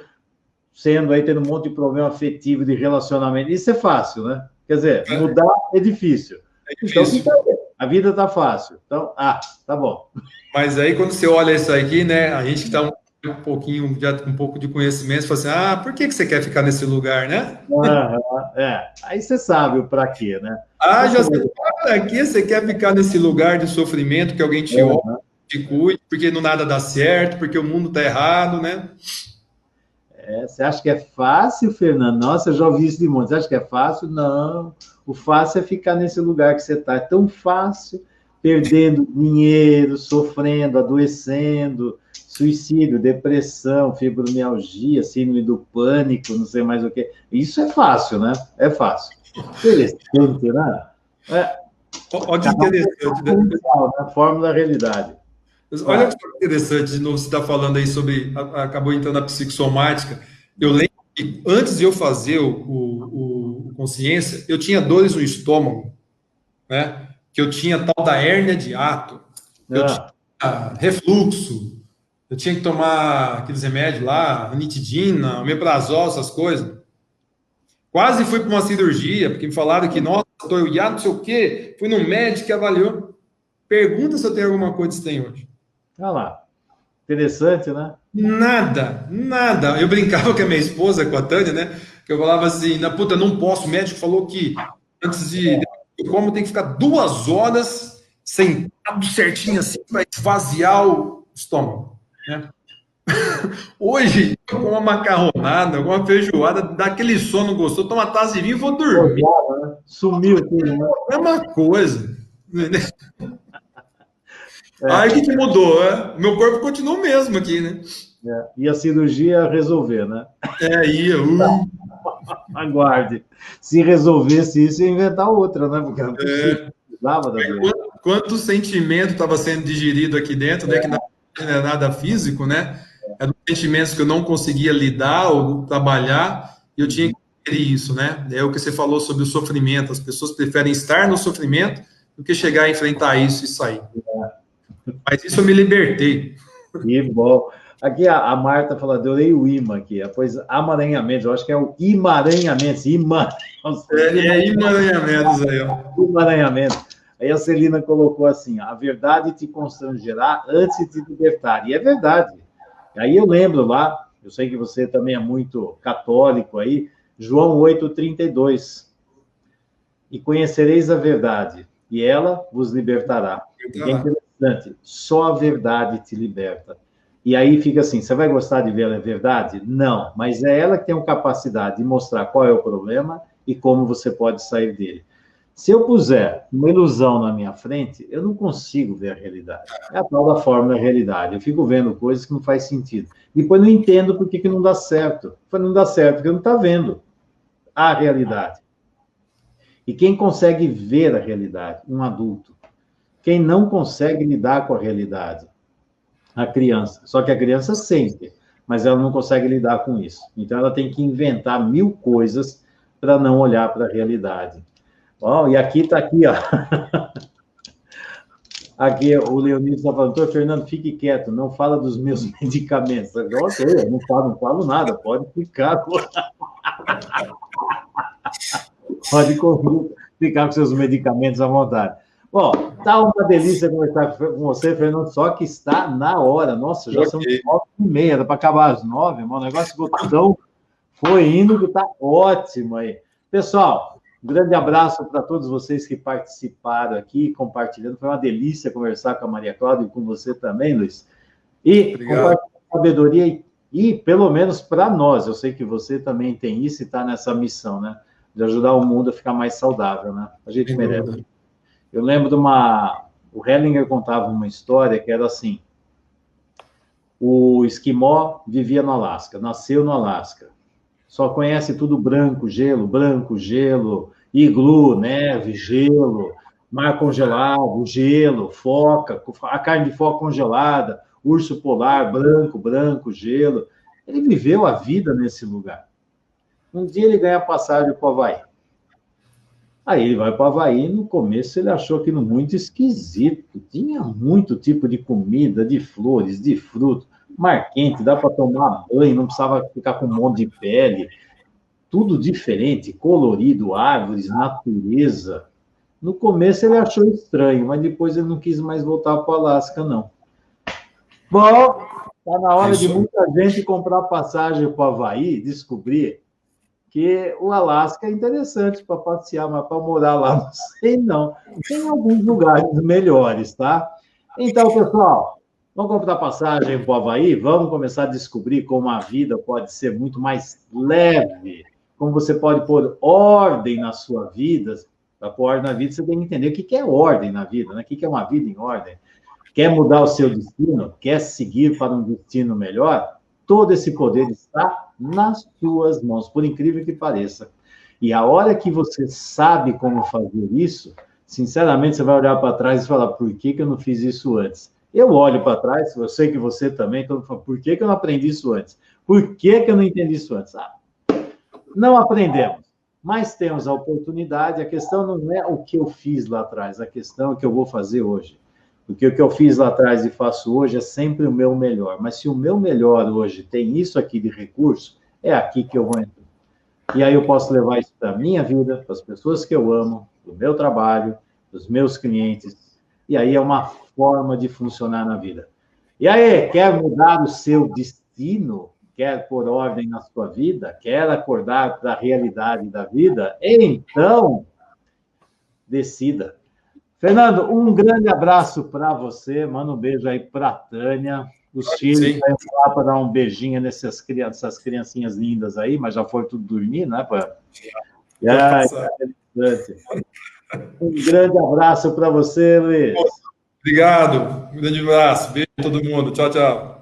tendo um monte de problema afetivo, de relacionamento. Isso é fácil, né? Quer dizer, mudar é difícil. Então, a vida tá fácil. Então, tá bom. Mas aí, quando você olha isso aqui, né? A gente que tá um pouquinho, já com um pouco de conhecimento, fala assim, por que você quer ficar nesse lugar, né? Aí você sabe o para quê, né? Já sei para quê você quer ficar nesse lugar de sofrimento, que alguém te olha, te cuide, porque não nada dá certo, porque o mundo tá errado, né? Você acha que é fácil, Fernando? Nossa, eu já ouvi isso de monte. Você acha que é fácil? Não. O fácil é ficar nesse lugar que você está. É tão fácil, perdendo dinheiro, sofrendo, adoecendo, suicídio, depressão, fibromialgia, síndrome do pânico, não sei mais o que. Isso é fácil, né? É fácil. Interessante, né? Olha que interessante, né? A fórmula da realidade. Olha que interessante, de novo, você está falando aí sobre, acabou entrando na psicossomática. Eu lembro que antes de eu fazer o consciência, eu tinha dores no estômago, né? Que eu tinha tal da hérnia de hiato, eu tinha refluxo, eu tinha que tomar aqueles remédios lá, ranitidina, omeprazol, essas coisas. Quase fui para uma cirurgia, porque me falaram que, nossa, estou hiato, não sei o quê. Fui no médico que avaliou. Pergunta se eu tenho alguma coisa que tem hoje. Olha lá. Interessante, né? Nada. Eu brincava com a minha esposa, com a Tânia, né? Que eu falava assim, não posso. O médico falou que antes de eu como, tem que ficar 2 horas sentado certinho assim, para esvaziar o estômago, né? Hoje, com uma macarronada, com uma feijoada, dá aquele sono gostoso, toma uma taça de vinho e vou dormir. Sumiu tudo, né? É uma coisa. Aí o que mudou? Meu corpo continua o mesmo aqui, né? E a cirurgia resolver, né? Ia. Aguarde. Se resolvesse isso, ia inventar outra, né? Porque não precisava da doença. Quanto sentimento estava sendo digerido aqui dentro, né? Que não é nada físico, né? Eram sentimentos que eu não conseguia lidar ou trabalhar, e eu tinha que gerir isso, né? É o que você falou sobre o sofrimento. As pessoas preferem estar no sofrimento do que chegar a enfrentar isso e sair. Mas isso eu me libertei. Que bom. Aqui a Marta fala, adorei o imã aqui. Pois amaranhamento, eu acho que é o emaranhamento. Emaranhamentos aí, ó. Emaranhamento. Aí a Celina colocou assim, a verdade te constrangerá antes de te libertar. E é verdade. Aí eu lembro lá, eu sei que você também é muito católico aí, João 8,32. E conhecereis a verdade, e ela vos libertará. E é interessante, só a verdade te liberta. E aí fica assim, você vai gostar de ver a verdade? Não, mas é ela que tem a capacidade de mostrar qual é o problema e como você pode sair dele. Se eu puser uma ilusão na minha frente, eu não consigo ver a realidade. É a tal da fórmula da realidade. Eu fico vendo coisas que não faz sentido. Depois não entendo por que não dá certo. Não dá certo porque não está vendo a realidade. E quem consegue ver a realidade? Um adulto. Quem não consegue lidar com a realidade? A criança. Só que a criança sente, mas ela não consegue lidar com isso. Então ela tem que inventar 1000 coisas para não olhar para a realidade. Oh, e aqui está aqui, ó. Aqui o Leonir está falando, Fernando, fique quieto, não fala dos meus medicamentos. Ok, eu não falo nada, pode ficar. Pode ficar com seus medicamentos à vontade. Bom, tá uma delícia conversar com você, Fernando, só que está na hora. Nossa, já são 9h30, dá para acabar às 9, mas o negócio tão foi indo que está ótimo aí. Pessoal, um grande abraço para todos vocês que participaram aqui, compartilhando. Foi uma delícia conversar com a Maria Cláudia e com você também, Luiz. E compartilhar sabedoria e, pelo menos para nós, eu sei que você também tem isso e está nessa missão, né? De ajudar o mundo a ficar mais saudável, né? A gente merece. Eu lembro de o Hellinger contava uma história que era assim, o esquimó vivia no Alasca, nasceu no Alasca, só conhece tudo branco, gelo, iglu, neve, gelo, mar congelado, gelo, foca, a carne de foca congelada, urso polar, branco, gelo. Ele viveu a vida nesse lugar. Um dia ele ganha passagem para o Havaí. Aí ele vai para o Havaí, no começo ele achou aquilo muito esquisito, tinha muito tipo de comida, de flores, de fruto, mar quente, dá para tomar banho, não precisava ficar com um monte de pele, tudo diferente, colorido, árvores, natureza. No começo ele achou estranho, mas depois ele não quis mais voltar para o Alasca, não. Bom, está na hora de muita gente comprar passagem para o Havaí, descobrir que o Alasca é interessante para passear, mas para morar lá, não sei não. Tem alguns lugares melhores, tá? Então, pessoal, vamos comprar passagem para o Havaí? Vamos começar a descobrir como a vida pode ser muito mais leve, como você pode pôr ordem na sua vida. Para pôr ordem na vida, você tem que entender o que é ordem na vida, né? O que é uma vida em ordem. Quer mudar o seu destino? Quer seguir para um destino melhor? Todo esse poder está nas suas mãos, por incrível que pareça. E a hora que você sabe como fazer isso, sinceramente, você vai olhar para trás e falar, por que eu não fiz isso antes? Eu olho para trás, eu sei que você também, todo mundo fala, por que eu não aprendi isso antes? Por que eu não entendi isso antes? Não aprendemos, mas temos a oportunidade. A questão não é o que eu fiz lá atrás, a questão é o que eu vou fazer hoje. Porque o que eu fiz lá atrás e faço hoje é sempre o meu melhor. Mas se o meu melhor hoje tem isso aqui de recurso, é aqui que eu vou entrar. E aí eu posso levar isso para a minha vida, para as pessoas que eu amo, para o meu trabalho, para os meus clientes. E aí é uma forma de funcionar na vida. E aí, quer mudar o seu destino? Quer pôr ordem na sua vida? Quer acordar para a realidade da vida? Então, decida. Fernando, um grande abraço para você, manda um beijo aí para a Tânia, os filhos vão lá para dar um beijinho nessas criancinhas lindas aí, mas já foram tudo dormir, né? Um grande abraço para você, Luiz. Obrigado, um grande abraço, beijo a todo mundo, tchau, tchau.